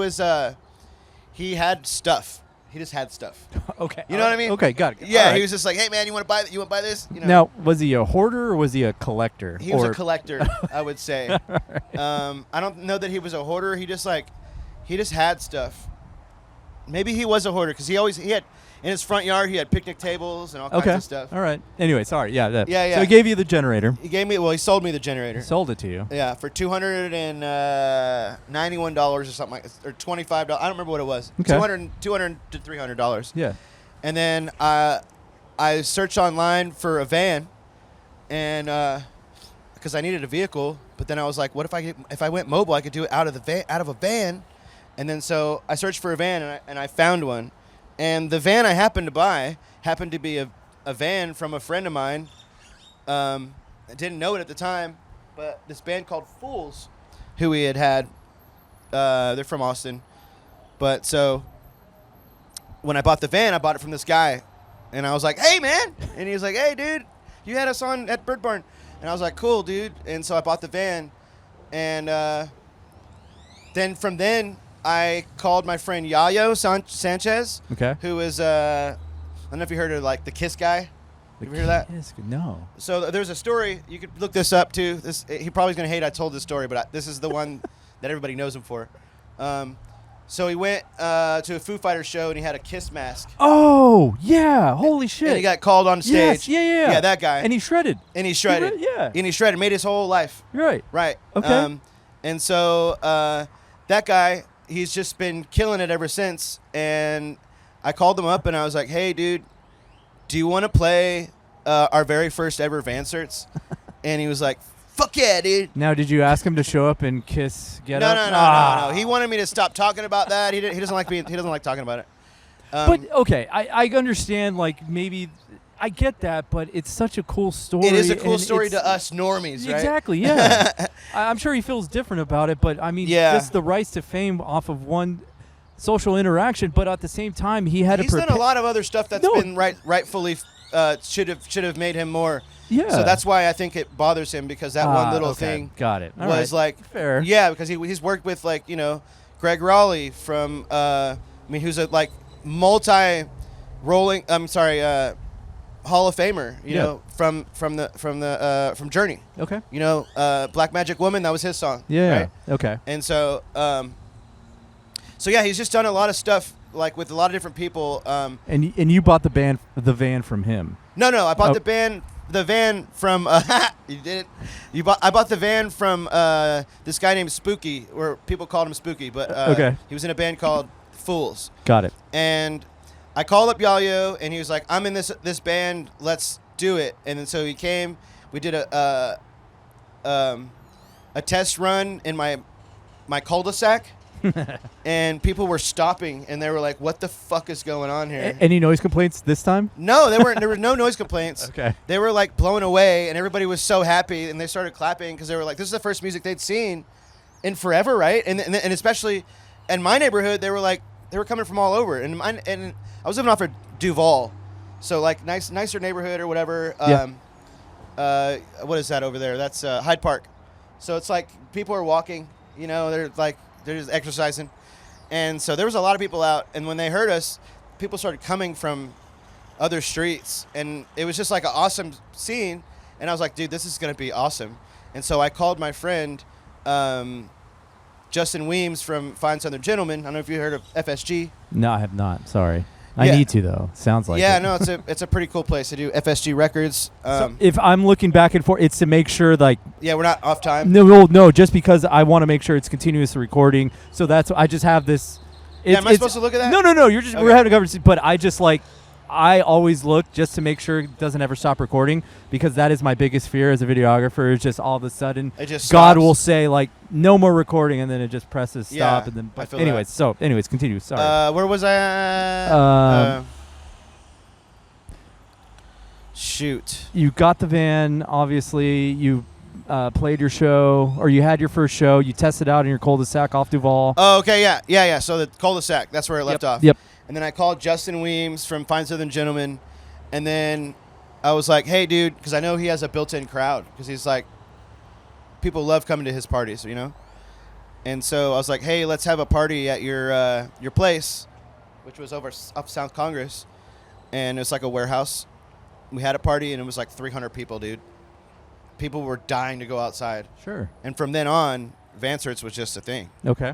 [SPEAKER 1] had stuff. He just had stuff.
[SPEAKER 2] Okay.
[SPEAKER 1] You know what I mean?
[SPEAKER 2] Okay, got it.
[SPEAKER 1] Yeah,
[SPEAKER 2] right.
[SPEAKER 1] He was just like, hey man, you want to buy this? You know?
[SPEAKER 2] Now, was he a hoarder or was he a collector?
[SPEAKER 1] He was a collector, I would say. Right. I don't know that he was a hoarder. He just had stuff. Maybe he was a hoarder because he had in his front yard, he had picnic tables and all kinds of stuff.
[SPEAKER 2] All right. Anyway, sorry. Yeah.
[SPEAKER 1] Yeah.
[SPEAKER 2] So he gave you the generator.
[SPEAKER 1] He sold me the generator.
[SPEAKER 2] He sold it to you.
[SPEAKER 1] Yeah, for $291 or something like, or $25. I don't remember what it was.
[SPEAKER 2] Okay.
[SPEAKER 1] $200 to $300.
[SPEAKER 2] Yeah.
[SPEAKER 1] And then I searched online for a van, and because I needed a vehicle. But then I was like, what if I went mobile, I could do it out of a van. And then so I searched for a van, and I found one. And the van I happened to buy happened to be a van from a friend of mine. I didn't know it at the time, but this band called Fools, who we had, they're from Austin. But so when I bought the van, I bought it from this guy. And I was like, hey, man. And he was like, hey, dude, you had us on at Bird Barn. And I was like, cool, dude. And so I bought the van. And then from then, I called my friend Yayo Sanchez, who is, I don't know if you heard of like the Kiss guy. You ever hear that?
[SPEAKER 2] No.
[SPEAKER 1] So there's a story. You could look this up too. He probably is going to hate I told this story, but this is the one that everybody knows him for. So he went to a Foo Fighters show and he had a Kiss mask.
[SPEAKER 2] Oh, yeah. Holy shit.
[SPEAKER 1] And he got called on stage.
[SPEAKER 2] Yes, yeah.
[SPEAKER 1] Yeah, that guy.
[SPEAKER 2] And he shredded.
[SPEAKER 1] Yeah. And he shredded. Made his whole life.
[SPEAKER 2] Right. Okay.
[SPEAKER 1] And so that guy, he's just been killing it ever since. And I called him up and I was like, hey, dude, do you want to play our very first ever Vancerts? And he was like, fuck yeah, dude.
[SPEAKER 2] Now, did you ask him to show up and kiss Get Up?
[SPEAKER 1] No. He wanted me to stop talking about that. He doesn't like he doesn't like talking about it.
[SPEAKER 2] But okay, I understand. Like maybe I get that, but it's such a cool story.
[SPEAKER 1] It is a cool story to us normies, right?
[SPEAKER 2] Exactly. Yeah. I'm sure he feels different about it, but I mean, just the rise to fame off of one social interaction. But at the same time, he's done
[SPEAKER 1] a lot of other stuff that's been rightfully should have made him more.
[SPEAKER 2] Yeah.
[SPEAKER 1] So that's why I think it bothers him, because that one little thing
[SPEAKER 2] got it. All
[SPEAKER 1] was
[SPEAKER 2] right.
[SPEAKER 1] like
[SPEAKER 2] fair.
[SPEAKER 1] Yeah, because he's worked with like Greg Raleigh from who's a like Hall of Famer, from Journey.
[SPEAKER 2] Okay.
[SPEAKER 1] Black Magic Woman, that was his song.
[SPEAKER 2] Yeah.
[SPEAKER 1] Right?
[SPEAKER 2] Okay.
[SPEAKER 1] And so he's just done a lot of stuff like with a lot of different people.
[SPEAKER 2] And you bought the van from him.
[SPEAKER 1] No, I bought the van from you did it. I bought the van from this guy named Spooky, or people called him Spooky, but he was in a band called Fools.
[SPEAKER 2] Got it.
[SPEAKER 1] And I called up Yalyo, and he was like, I'm in this band, let's do it. And then so he came, we did a test run in my cul-de-sac. And people were stopping, and they were like, what the fuck is going on here?
[SPEAKER 2] Any noise complaints this time?
[SPEAKER 1] No, there were no noise complaints.
[SPEAKER 2] Okay.
[SPEAKER 1] They were like blown away, and everybody was so happy, and they started clapping because they were like, this is the first music they'd seen in forever, right? And especially in my neighborhood, they were coming from all over. And I was living off of Duval, so like nicer neighborhood or whatever. What is that over there? That's Hyde Park. So it's like people are walking, they're just exercising. And so there was a lot of people out, and when they heard us, people started coming from other streets, and it was just like an awesome scene. And I was like, dude, this is going to be awesome. And so I called my friend Justin Weems from Fine Southern Gentlemen. I don't know if you heard of FSG.
[SPEAKER 2] No, I have not. Sorry. I need to, though. Sounds like it.
[SPEAKER 1] No, it's a pretty cool place. They do FSG records.
[SPEAKER 2] So if I'm looking back and forth, it's to make sure, like...
[SPEAKER 1] Yeah, we're not off time.
[SPEAKER 2] No, just because I want to make sure it's continuous recording. So I just have this...
[SPEAKER 1] Am I supposed to look at that?
[SPEAKER 2] No. You're just we're having a conversation. But I always look just to make sure it doesn't ever stop recording, because that is my biggest fear as a videographer, is just all of a sudden God will say, like, no more recording, and then it just presses stop.
[SPEAKER 1] Yeah,
[SPEAKER 2] and then. But
[SPEAKER 1] anyways,
[SPEAKER 2] continue. Sorry.
[SPEAKER 1] Where was I at? Shoot.
[SPEAKER 2] You got the van, obviously. You played your show, or you had your first show. You tested out in your cul-de-sac off Duval.
[SPEAKER 1] Oh, okay, yeah. So the cul-de-sac, that's where it left off.
[SPEAKER 2] Yep.
[SPEAKER 1] And then I called Justin Weems from Fine Southern Gentlemen, and then I was like, hey, dude, because I know he has a built-in crowd, because he's like, people love coming to his parties, And so I was like, hey, let's have a party at your place, which was over up South Congress, and it was like a warehouse. We had a party, and it was like 300 people, dude. People were dying to go outside.
[SPEAKER 2] Sure.
[SPEAKER 1] And from then on, Vancerts was just a thing.
[SPEAKER 2] Okay.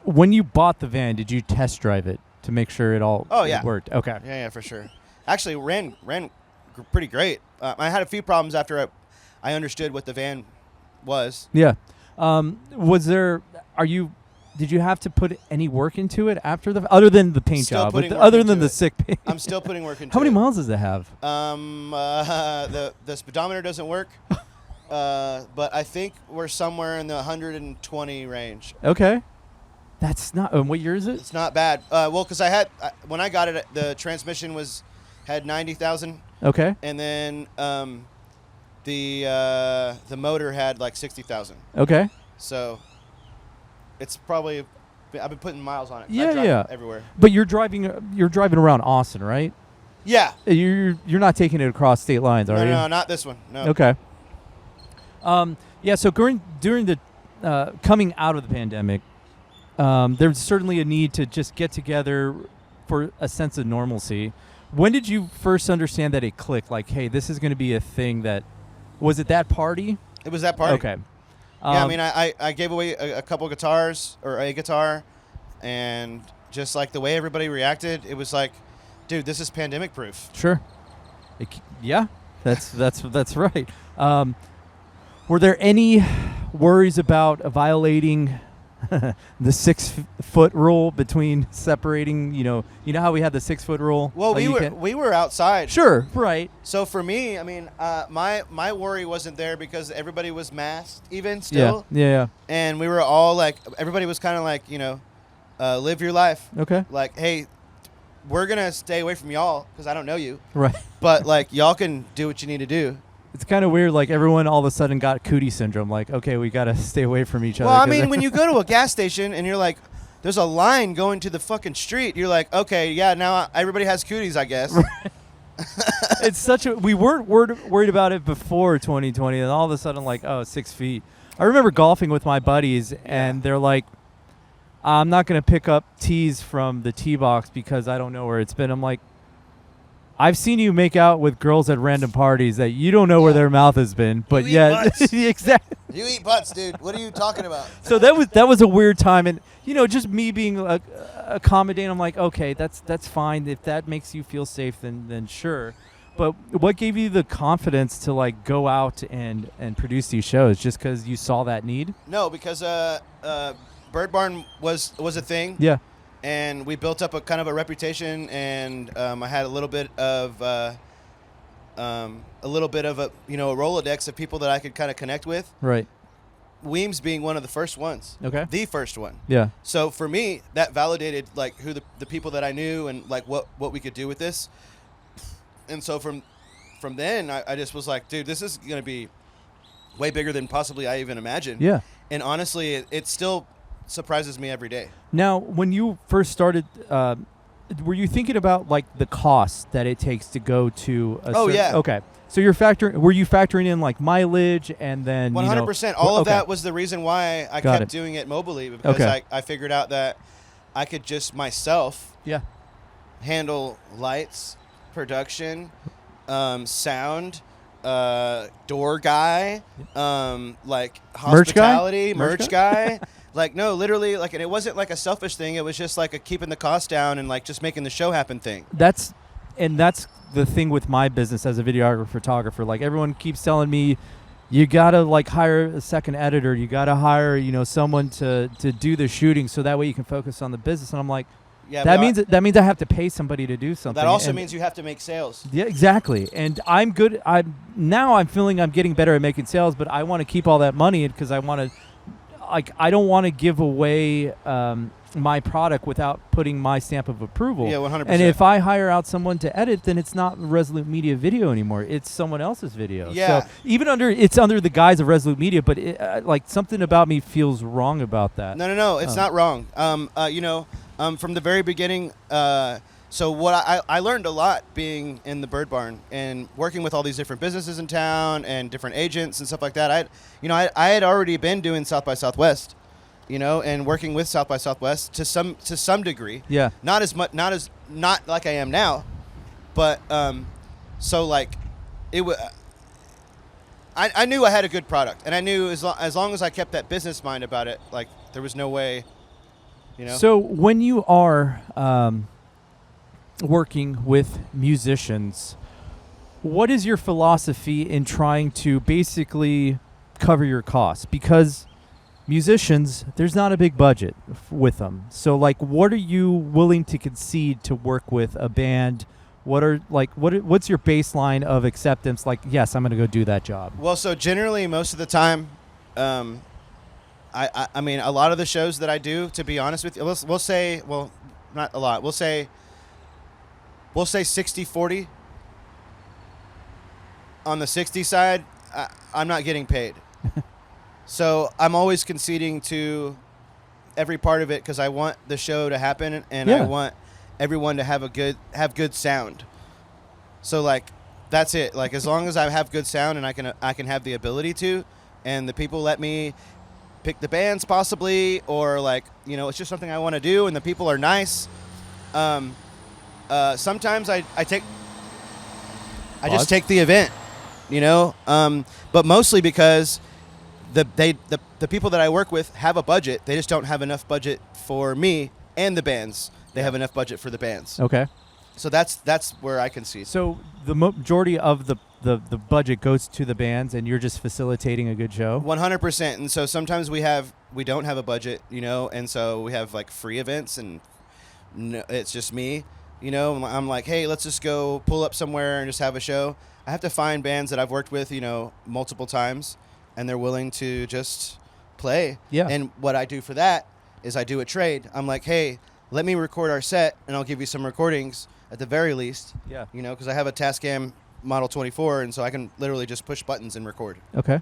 [SPEAKER 2] When you bought the van, did you test drive it to make sure it all worked? Okay.
[SPEAKER 1] Yeah, for sure. Actually, ran pretty great. I had a few problems after I understood what the van was.
[SPEAKER 2] Yeah. Did you have to put any work into it after other than the paint job, other than the sick paint?
[SPEAKER 1] I'm still putting work into it.
[SPEAKER 2] How many miles does it have?
[SPEAKER 1] The speedometer doesn't work, but I think we're somewhere in the 120 range.
[SPEAKER 2] Okay. That's not. What year is it?
[SPEAKER 1] It's not bad. Because when I got it, the transmission had 90,000.
[SPEAKER 2] Okay.
[SPEAKER 1] And then the motor had like 60,000.
[SPEAKER 2] Okay.
[SPEAKER 1] So it's probably, I've been putting miles on it.
[SPEAKER 2] Yeah.
[SPEAKER 1] Everywhere.
[SPEAKER 2] But you're driving around Austin, right?
[SPEAKER 1] Yeah.
[SPEAKER 2] You're not taking it across state lines, are you?
[SPEAKER 1] No, not this one. No.
[SPEAKER 2] Okay. Yeah. So during the coming out of the pandemic, there's certainly a need to just get together for a sense of normalcy. When did you first understand that it clicked? Like, hey, this is going to be a thing that... Was it that party?
[SPEAKER 1] It was that party.
[SPEAKER 2] Okay.
[SPEAKER 1] Yeah, I mean, I gave away a couple guitars, or a guitar, and just like the way everybody reacted, it was like, dude, this is pandemic proof.
[SPEAKER 2] Sure. Yeah, that's right. Were there any worries about violating the 6 foot rule between separating. You know how we had the 6 foot rule.
[SPEAKER 1] Well, we were outside.
[SPEAKER 2] Sure, right.
[SPEAKER 1] So for me, I mean, my worry wasn't there because everybody was masked, even still.
[SPEAKER 2] Yeah.
[SPEAKER 1] And we were all like, everybody was kind of like, live your life.
[SPEAKER 2] Okay.
[SPEAKER 1] Like, hey, we're gonna stay away from y'all because I don't know you.
[SPEAKER 2] Right.
[SPEAKER 1] But like, y'all can do what you need to do.
[SPEAKER 2] It's kind of weird, like everyone all of a sudden got cootie syndrome. Like, okay, we got to stay away from each other.
[SPEAKER 1] Well, I mean, when you go to a gas station and you're like, there's a line going to the fucking street, you're like, okay, yeah, now everybody has cooties, I guess.
[SPEAKER 2] It's such a, we weren't worried about it before 2020, and all of a sudden, like, oh, 6 feet. I remember golfing with my buddies, and they're like, I'm not going to pick up tees from the tee box because I don't know where it's been. I'm like, I've seen you make out with girls at random parties that you don't know where their mouth has been, but exactly.
[SPEAKER 1] You eat butts, dude. What are you talking about?
[SPEAKER 2] So that was a weird time, and just me being accommodating. I'm like, okay, that's fine. If that makes you feel safe, then sure. But what gave you the confidence to like go out and produce these shows? Just because you saw that need?
[SPEAKER 1] No, because Bird Barn was a thing.
[SPEAKER 2] Yeah.
[SPEAKER 1] And we built up a kind of a reputation, and I had a little bit of a Rolodex of people that I could kind of connect with.
[SPEAKER 2] Right.
[SPEAKER 1] Weems being one of the first ones.
[SPEAKER 2] Okay.
[SPEAKER 1] The first one.
[SPEAKER 2] Yeah.
[SPEAKER 1] So for me, that validated like who the people that I knew and like what we could do with this. And so from then, I just was like, dude, this is gonna be way bigger than possibly I even imagined.
[SPEAKER 2] Yeah.
[SPEAKER 1] And honestly, it still surprises me every day.
[SPEAKER 2] Now, when you first started, were you thinking about like the cost that it takes to go to a
[SPEAKER 1] yeah.
[SPEAKER 2] Okay. So were you factoring in like mileage and then
[SPEAKER 1] 100%. All of that was the reason why I kept doing it mobily, because I figured out that I could just myself handle lights, production, sound, door guy, like hospitality, merch guy. Like, no, literally, like, and it wasn't like a selfish thing. It was just like a keeping the cost down and like just making the show happen thing.
[SPEAKER 2] That's the thing with my business as a videographer, photographer. Like, everyone keeps telling me, you gotta like hire a second editor. You gotta hire someone to do the shooting so that way you can focus on the business. And I'm like, that means I have to pay somebody to do something.
[SPEAKER 1] That also means you have to make sales.
[SPEAKER 2] Yeah, exactly. And I'm feeling I'm getting better at making sales, but I want to keep all that money because I want to. Like, I don't want to give away my product without putting my stamp of approval.
[SPEAKER 1] Yeah, 100%.
[SPEAKER 2] And if I hire out someone to edit, then it's not Resolute Media video anymore. It's someone else's video.
[SPEAKER 1] Yeah.
[SPEAKER 2] So even it's under the guise of Resolute Media, but like something about me feels wrong about that.
[SPEAKER 1] No, it's not wrong. From the very beginning. So what I learned a lot being in the Bird Barn and working with all these different businesses in town and different agents and stuff like that. I had already been doing South by Southwest, and working with South by Southwest to some degree.
[SPEAKER 2] Yeah.
[SPEAKER 1] Not as much, not like I am now, but so like it was. I knew I had a good product, and I knew as long as I kept that business mind about it, like there was no way,
[SPEAKER 2] So when you are working with musicians, what is your philosophy in trying to basically cover your costs? Because musicians, there's not a big budget with them. So like, what are you willing to concede to work with a band? What's your baseline of acceptance? Like, yes, I'm going to go do that job.
[SPEAKER 1] Well, so generally most of the time, I mean, a lot of the shows that I do, to be honest with you, we'll say, well, not a lot. We'll say 60-40. On the 60 side, I'm not getting paid. So I'm always conceding to every part of it because I want the show to happen and I want everyone to have good sound. So like that's it. Like as long as I have good sound and I can have the ability to, and the people let me pick the bands possibly, or like it's just something I want to do and the people are nice. Sometimes I just take the event, but mostly because the people that I work with have a budget. They just don't have enough budget for me and the bands. They have enough budget for the bands.
[SPEAKER 2] Okay.
[SPEAKER 1] So that's where I can see.
[SPEAKER 2] So the majority of the budget goes to the bands, and you're just facilitating a good show.
[SPEAKER 1] 100%. And so sometimes we don't have a budget, and so we have like free events, and it's just me, I'm like, hey, let's just go pull up somewhere and just have a show. I have to find bands that I've worked with, multiple times, and they're willing to just play.
[SPEAKER 2] Yeah.
[SPEAKER 1] And what I do for that is I do a trade. I'm like, hey, let me record our set, and I'll give you some recordings at the very least.
[SPEAKER 2] Yeah.
[SPEAKER 1] Because I have a Tascam Model 24, and so I can literally just push buttons and record.
[SPEAKER 2] Okay.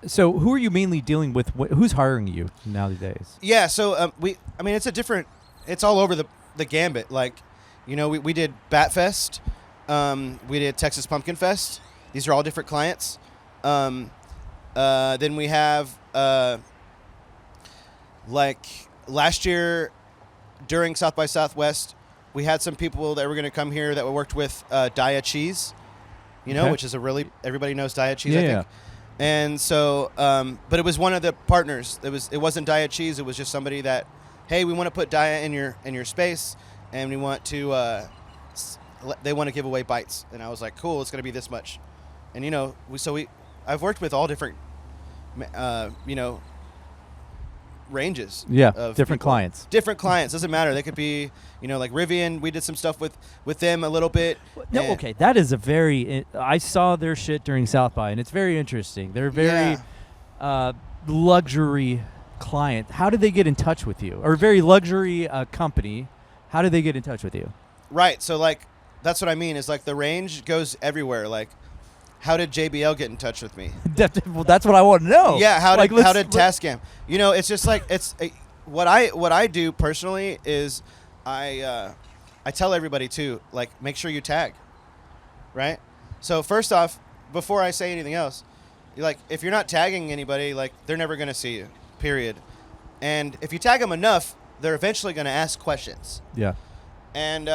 [SPEAKER 2] So who are you mainly dealing with? Who's hiring you nowadays?
[SPEAKER 1] Yeah. So it's all over the gambit. Like, we did Batfest. We did Texas Pumpkin Fest. These are all different clients. Then we have, like last year during South by Southwest, we had some people that were going to come here that we worked with Daya Cheese,
[SPEAKER 2] Okay.
[SPEAKER 1] which is everybody knows Daya Cheese,
[SPEAKER 2] Yeah,
[SPEAKER 1] I think.
[SPEAKER 2] yeah.
[SPEAKER 1] And so, but it was one of the partners. It wasn't Daya Cheese. It was just somebody that, hey, we want to put Daya in your space, and we want to, they want to give away bites. And I was like, cool, it's going to be this much. And I've worked with all different, ranges.
[SPEAKER 2] Yeah,
[SPEAKER 1] of
[SPEAKER 2] different
[SPEAKER 1] people.
[SPEAKER 2] clients.
[SPEAKER 1] Different clients, doesn't matter. They could be, like Rivian. We did some stuff with them a little bit.
[SPEAKER 2] No, okay, that is I saw their shit during South by, and it's very interesting. They're very luxury client. How did they get in touch with you? Or very luxury company. How did they get in touch with you?
[SPEAKER 1] Right. So like, that's what I mean. Is like the range goes everywhere. Like, how did JBL get in touch with me?
[SPEAKER 2] Well, that's what I want to know.
[SPEAKER 1] Yeah. How did Tascam? It's just like what I do personally is I tell everybody too, like, make sure you tag, right? So first off, before I say anything else, if you're not tagging anybody, like, they're never gonna see you, period. And if you tag them enough, they're eventually gonna ask questions.
[SPEAKER 2] Yeah.
[SPEAKER 1] And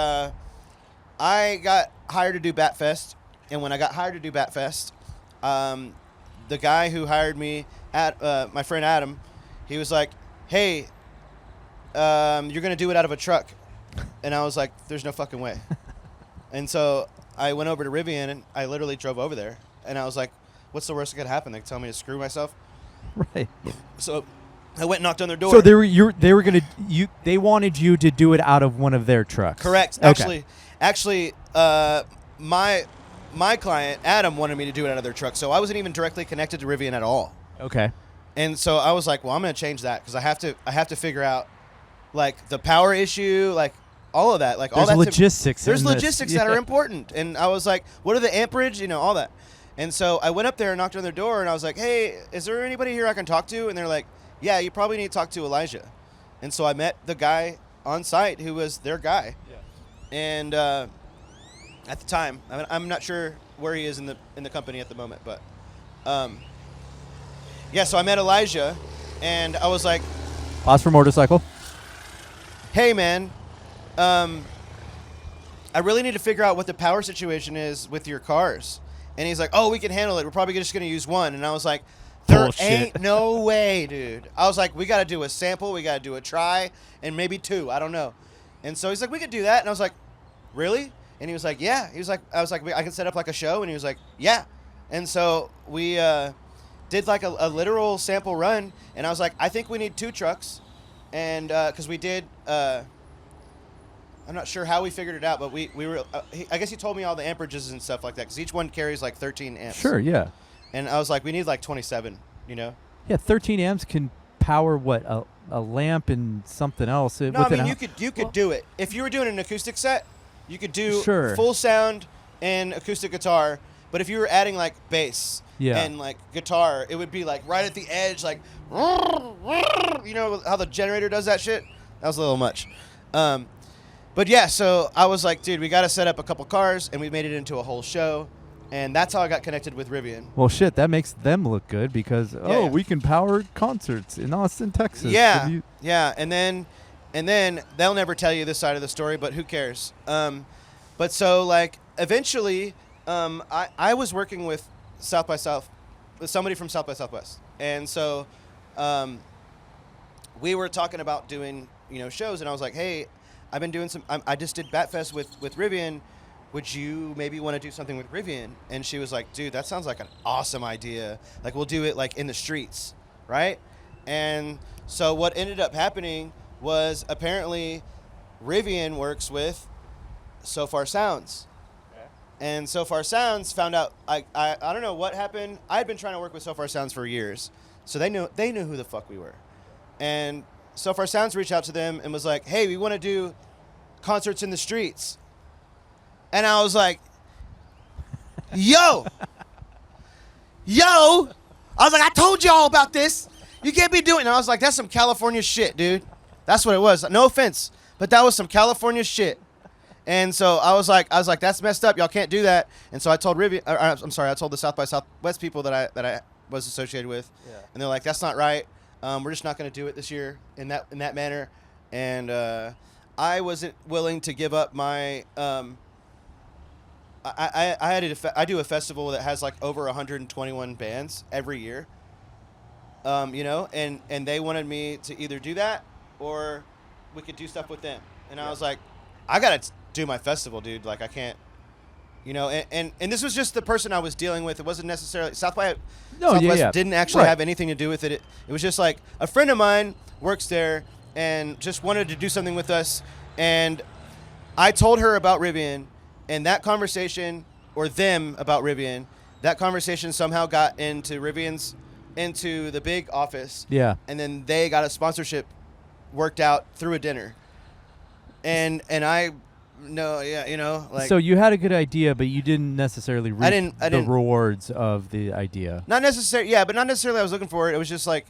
[SPEAKER 1] I got hired to do Batfest, and when I got hired to do Batfest, the guy who hired me, my friend Adam, he was like, hey, you're gonna do it out of a truck. And I was like, there's no fucking way. And so I went over to Rivian, and I literally drove over there, and I was like, what's the worst that could happen? They tell me to screw myself.
[SPEAKER 2] Right. So
[SPEAKER 1] I went and knocked on their door.
[SPEAKER 2] So they wanted you to do it out of one of their trucks.
[SPEAKER 1] Correct.
[SPEAKER 2] Okay.
[SPEAKER 1] Actually, my client Adam wanted me to do it out of their truck, so I wasn't even directly connected to Rivian at all.
[SPEAKER 2] Okay.
[SPEAKER 1] And so I was like, well, I'm going to change that because I have to figure out, like, the power issue, like all of that, like all that.
[SPEAKER 2] There's logistics.
[SPEAKER 1] There's logistics that are important, and I was like, what are the amperage, all that. And so I went up there and knocked on their door, and I was like, hey, is there anybody here I can talk to? And they're like, yeah, you probably need to talk to Elijah. And so I met the guy on site who was their guy. Yeah. And at the time, I'm not sure where he is in the company at the moment, but so I met Elijah, and I was like,
[SPEAKER 2] Pause for motorcycle.
[SPEAKER 1] hey, man, I really need to figure out what the power situation is with your cars. And he's like, oh, we can handle it. We're probably just going to use one. And I was like, there ain't no way, dude. I was like, we got to do a sample. We got to do a try and maybe two. I don't know. And so he's like, we could do that. And I was like, really? And he was like, yeah. He was like, I was like, I can set up like a show. And he was like, yeah. And so we did like a literal sample run. And I was like, I think we need 2 trucks. And because we did, I'm not sure how we figured it out, but we were, I guess he told me all the amperages and stuff like that, because each one carries like 13 amps.
[SPEAKER 2] Sure, yeah.
[SPEAKER 1] And I was like, we need like 27,
[SPEAKER 2] Yeah, 13 amps can power what, a lamp and something else.
[SPEAKER 1] No, I mean, you could do it. If you were doing an acoustic set, you could do full sound and acoustic guitar. But if you were adding like bass and like guitar, it would be like right at the edge, like, you know how the generator does that shit? That was a little much. But yeah, so I was like, dude, we got to set up a couple cars, and we made it into a whole show. And that's how I got connected with Rivian.
[SPEAKER 2] Well, shit, that makes them look good because, we can power concerts in Austin, Texas.
[SPEAKER 1] Yeah, yeah. And then they'll never tell you this side of the story, but who cares? But so, like, eventually, I was working with with somebody from South by Southwest. And so we were talking about doing, shows, and I was like, hey, I've been doing I just did Batfest with Rivian. Would you maybe want to do something with Rivian? And she was like, dude, that sounds like an awesome idea. Like, we'll do it like in the streets, right? And so what ended up happening was apparently Rivian works with So Far Sounds. Okay. And So Far Sounds found out, I don't know what happened. I had been trying to work with So Far Sounds for years. So they knew who the fuck we were. And So Far Sounds reached out to them and was like, hey, we want to do concerts in the streets. And I was like, yo. I was like, I told y'all about this. You can't be doing it. And I was like, that's some California shit, dude. That's what it was. No offense, but that was some California shit. And so I was like, that's messed up. Y'all can't do that. And so I told I told the South by Southwest people that I was associated with. Yeah. And they're like, that's not right. We're just not going to do it this year in that manner. And I wasn't willing to give up my I do a festival that has like over 121 bands every year. And they wanted me to either do that or we could do stuff with them. And I was like, I got to do my festival, dude. Like, I can't, and this was just the person I was dealing with. It wasn't necessarily Southwest didn't actually have anything to do with it. It was just like a friend of mine works there and just wanted to do something with us. And I told her about Rivian. And that conversation, or them about Rivian, that conversation somehow got into into the big office.
[SPEAKER 2] Yeah.
[SPEAKER 1] And then they got a sponsorship worked out through a dinner. And I know, yeah, like.
[SPEAKER 2] So you had a good idea, but you didn't necessarily reap the rewards of the idea.
[SPEAKER 1] Not necessarily, yeah, but not necessarily I was looking for it. It was just like,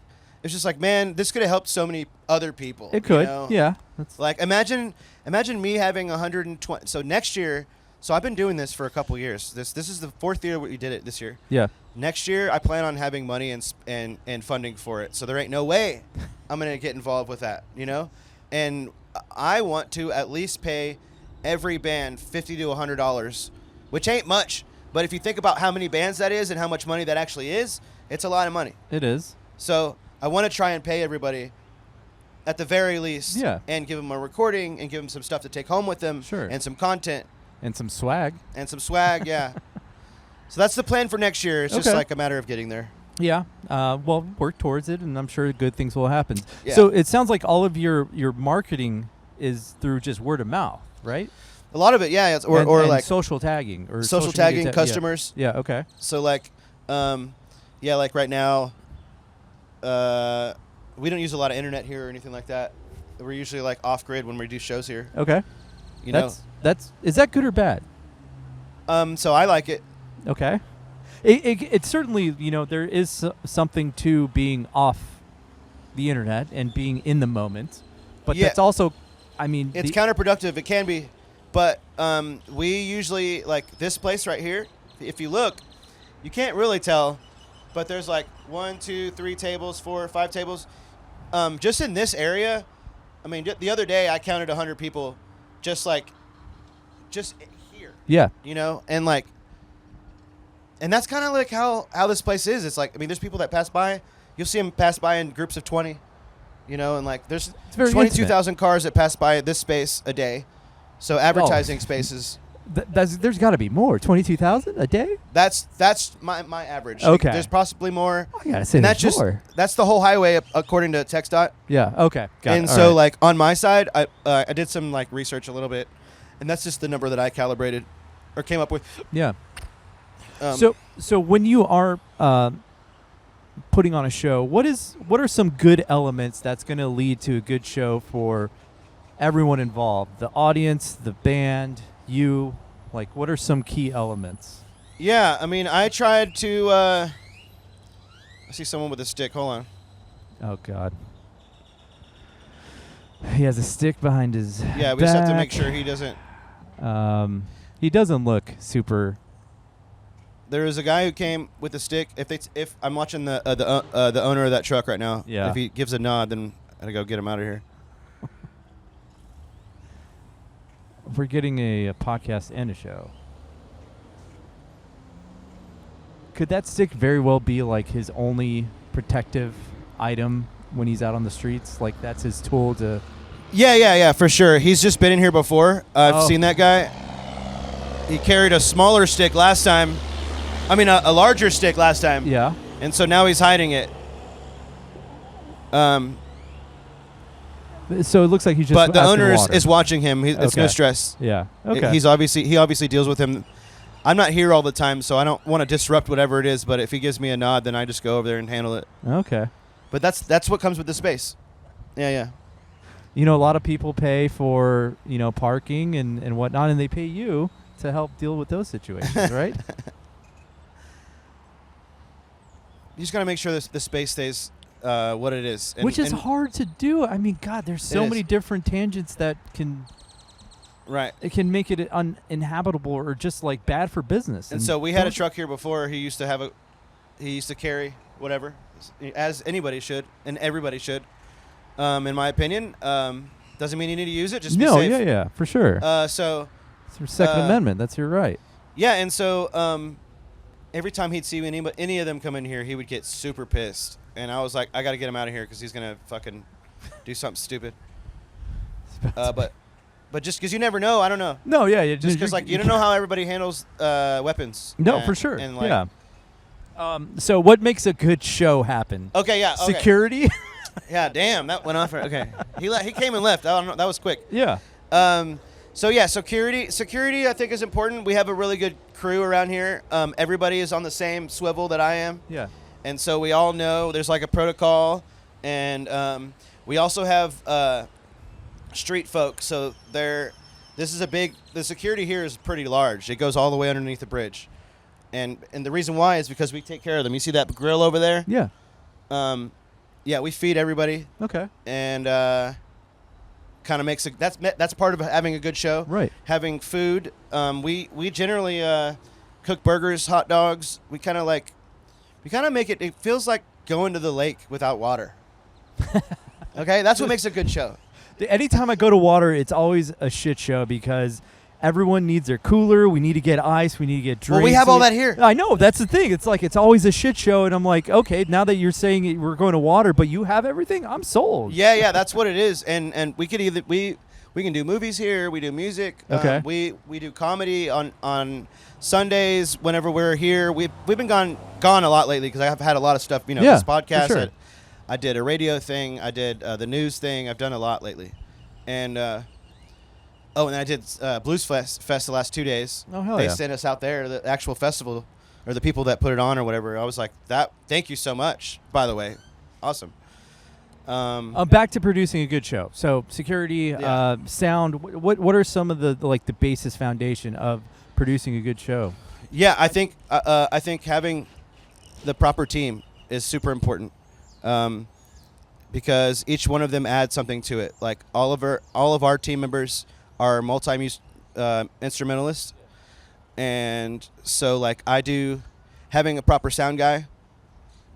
[SPEAKER 1] man, this could have helped so many other people.
[SPEAKER 2] It could, yeah.
[SPEAKER 1] Like, imagine me having 120. So next year. So I've been doing this for a couple years. This is the 4th year we did it this year.
[SPEAKER 2] Yeah.
[SPEAKER 1] Next year, I plan on having money and funding for it. So there ain't no way I'm going to get involved with that, And I want to at least pay every band $50 to $100, which ain't much. But if you think about how many bands that is and how much money that actually is, it's a lot of money.
[SPEAKER 2] It is.
[SPEAKER 1] So I want to try and pay everybody at the very least.
[SPEAKER 2] Yeah.
[SPEAKER 1] And give them a recording and give them some stuff to take home with them.
[SPEAKER 2] Sure.
[SPEAKER 1] And some content.
[SPEAKER 2] And some swag.
[SPEAKER 1] Yeah. So that's the plan for next year. It's just like a matter of getting there.
[SPEAKER 2] Yeah. Well, work towards it, and I'm sure good things will happen.
[SPEAKER 1] Yeah.
[SPEAKER 2] So it sounds like all of your marketing is through just word of mouth, right?
[SPEAKER 1] A lot of it, yeah. Or like
[SPEAKER 2] social tagging. Or
[SPEAKER 1] social tagging customers.
[SPEAKER 2] Yeah, okay.
[SPEAKER 1] So like, like right now, we don't use a lot of internet here or anything like that. We're usually like off-grid when we do shows here.
[SPEAKER 2] Okay. Is that good or bad?
[SPEAKER 1] So I like it.
[SPEAKER 2] Okay. It certainly, there is something to being off the internet and being in the moment, but that's also, it's
[SPEAKER 1] counterproductive. It can be, but we usually like this place right here. If you look, you can't really tell, but there's like 1, 2, 3 tables, 4, 5 tables, just in this area. The other day I counted 100 people. Just here.
[SPEAKER 2] Yeah.
[SPEAKER 1] And like, and that's kind of like how this place is. It's like, there's people that pass by. You'll see them pass by in groups of 20, and like there's 22,000 cars that pass by this space a day. So advertising spaces.
[SPEAKER 2] There's got to be more. 22,000 a day?
[SPEAKER 1] That's my average.
[SPEAKER 2] Okay.
[SPEAKER 1] There's possibly more.
[SPEAKER 2] I gotta say, that's more.
[SPEAKER 1] That's the whole highway according to TxDOT.
[SPEAKER 2] Yeah. Okay. Got
[SPEAKER 1] and
[SPEAKER 2] it.
[SPEAKER 1] So like on my side, I did some like research a little bit, and that's just the number that I calibrated or came up with.
[SPEAKER 2] Yeah. So when you are putting on a show, what are some good elements that's going to lead to a good show for everyone involved? The audience, the band, you. Like, what are some key elements?
[SPEAKER 1] Yeah, I tried to. I see someone with a stick. Hold on.
[SPEAKER 2] Oh God. He has a stick behind his.
[SPEAKER 1] Yeah, we just have to make sure he doesn't.
[SPEAKER 2] He doesn't look super.
[SPEAKER 1] There is a guy who came with a stick. If I'm watching the owner of that truck right now.
[SPEAKER 2] Yeah.
[SPEAKER 1] If he gives a nod, then I gotta go get him out of here.
[SPEAKER 2] We're getting a podcast and a show. Could that stick very well be like his only protective item when he's out on the streets? Like that's his tool to
[SPEAKER 1] Yeah, for sure. He's just been in here before. I've seen that guy. He carried a smaller stick last time. I mean, a larger stick last time.
[SPEAKER 2] Yeah.
[SPEAKER 1] And so now he's hiding it.
[SPEAKER 2] So it looks like he's just.
[SPEAKER 1] But the owner is watching him. It's no stress.
[SPEAKER 2] Yeah. Okay.
[SPEAKER 1] He obviously deals with him. I'm not here all the time, so I don't want to disrupt whatever it is. But if he gives me a nod, then I just go over there and handle it.
[SPEAKER 2] Okay.
[SPEAKER 1] But that's what comes with the space. Yeah.
[SPEAKER 2] You know, a lot of people pay for parking and whatnot, and they pay you to help deal with those situations, right?
[SPEAKER 1] You just got to make sure the space stays what it is.
[SPEAKER 2] Which is hard to do. I mean, God, there's so many different tangents that can...
[SPEAKER 1] Right.
[SPEAKER 2] It can make it uninhabitable or just, like, bad for business.
[SPEAKER 1] And so we had a truck here before. He used to carry whatever, as anybody should, and everybody should, in my opinion. Doesn't mean you need to use it. Just be safe.
[SPEAKER 2] Yeah, for sure.
[SPEAKER 1] So...
[SPEAKER 2] It's your Second Amendment. That's your right.
[SPEAKER 1] Yeah, and so every time he'd see any of them come in here, he would get super pissed. And I was like, I got to get him out of here because he's going to fucking do something stupid. But just because you never know, I don't know.
[SPEAKER 2] No, yeah.
[SPEAKER 1] Just because, like, you don't know how everybody handles weapons.
[SPEAKER 2] No, for sure.
[SPEAKER 1] And like,
[SPEAKER 2] yeah. So what makes a good show happen?
[SPEAKER 1] Okay, yeah. Okay.
[SPEAKER 2] Security?
[SPEAKER 1] Yeah, damn. That went off. Okay. He came and left. I don't know. That was quick.
[SPEAKER 2] Yeah.
[SPEAKER 1] So yeah, security I think is important. We have a really good crew around here. Everybody is on the same swivel that I am.
[SPEAKER 2] Yeah.
[SPEAKER 1] And so we all know there's like a protocol, and we also have street folk. So the security here is pretty large. It goes all the way underneath the bridge, and the reason why is because we take care of them. You see that grill over there?
[SPEAKER 2] Yeah.
[SPEAKER 1] Yeah, we feed everybody.
[SPEAKER 2] Okay.
[SPEAKER 1] And kind of makes that's part of having a good show.
[SPEAKER 2] Right.
[SPEAKER 1] Having food. We generally cook burgers, hot dogs. We kind of make it feels like going to the lake without water. Okay, that's what makes a good show.
[SPEAKER 2] Anytime I go to water, it's always a shit show because everyone needs their cooler. We need to get ice. We need to get drinks.
[SPEAKER 1] Well, we have all that here.
[SPEAKER 2] I know. That's the thing. It's like it's always a shit show, and I'm like, okay, now that you're saying we're going to water, but you have everything, I'm sold.
[SPEAKER 1] Yeah, that's what it is. And we could either we can do movies here. We do music.
[SPEAKER 2] Okay.
[SPEAKER 1] We do comedy on Sundays whenever we're here. We've been gone a lot lately because I've had a lot of stuff. This podcast.
[SPEAKER 2] For sure.
[SPEAKER 1] I did a radio thing. I did the news thing. I've done a lot lately, and. And then I did Blues Fest the last 2 days.
[SPEAKER 2] Oh, hell
[SPEAKER 1] They
[SPEAKER 2] yeah.
[SPEAKER 1] sent us out there, the actual festival, or the people that put it on or whatever. I was like, thank you so much, by the way. Awesome.
[SPEAKER 2] Back to producing a good show. So security, sound, what are some of the basis foundation of producing a good show?
[SPEAKER 1] Yeah, I think having the proper team is super important. Because each one of them adds something to it. Like all of our team members are multi-use instrumentalists, and so like I do, having a proper sound guy,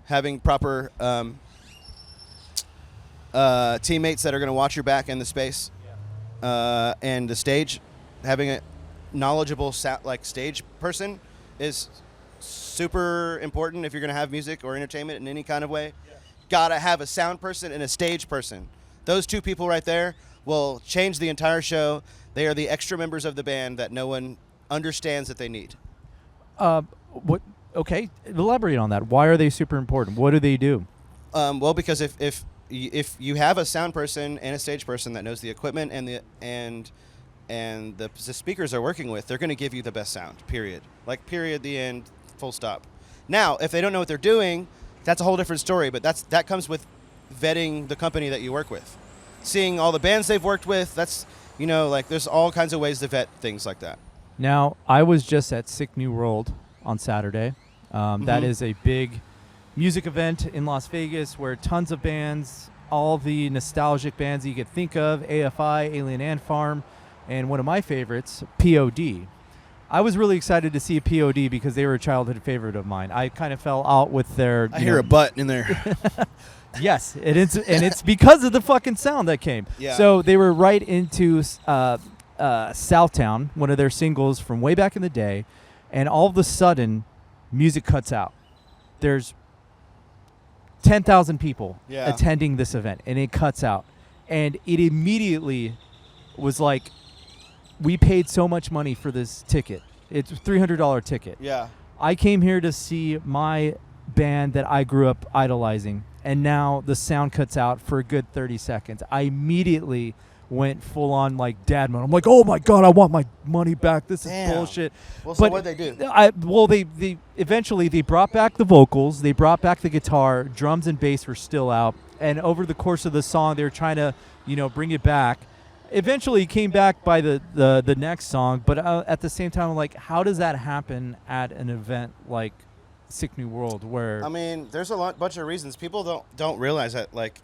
[SPEAKER 1] having proper teammates that are going to watch your back in the space, and the stage, having a knowledgeable stage person is super important if you're going to have music or entertainment in any kind of way. Gotta have a sound person and a stage person. Those two people right there will change the entire show. They are the extra members of the band that no one understands that they need.
[SPEAKER 2] What? Okay, elaborate on that. Why are they super important? What do they do?
[SPEAKER 1] Well, because if you have a sound person and a stage person that knows the equipment and the speakers they're working with, they're going to give you the best sound. Period. Period. The end. Full stop. Now, if they don't know what they're doing, that's a whole different story. But that comes with vetting the company that you work with, seeing all the bands they've worked with. That's there's all kinds of ways to vet things like that.
[SPEAKER 2] Now, I was just at Sick New World on Saturday. That is a big music event in Las Vegas where tons of bands, all the nostalgic bands you could think of, AFI, Alien Ant Farm, and one of my favorites, POD. I was really excited to see POD because they were a childhood favorite of mine. I kind of fell out with their...
[SPEAKER 1] I hear a butt in there.
[SPEAKER 2] Yes, it's because of the fucking sound that came.
[SPEAKER 1] Yeah.
[SPEAKER 2] So they were right into Southtown, one of their singles from way back in the day, and all of a sudden, music cuts out. There's 10,000 people attending this event, and it cuts out. and it immediately was like, we paid so much money for this ticket. It's a $300 ticket.
[SPEAKER 1] Yeah.
[SPEAKER 2] I came here to see my band that I grew up idolizing, and now the sound cuts out for a good 30 seconds. I immediately went full on like dad mode. I'm like, oh my God, I want my money back. This is bullshit.
[SPEAKER 1] Well, so what'd they do?
[SPEAKER 2] They eventually they brought back the vocals, they brought back the guitar, drums and bass were still out, and over the course of the song, they were trying to, bring it back. Eventually, it came back by the next song, but at the same time, I'm like, how does that happen at an event like Sick New World? Where
[SPEAKER 1] there's a bunch of reasons. People don't realize that, like,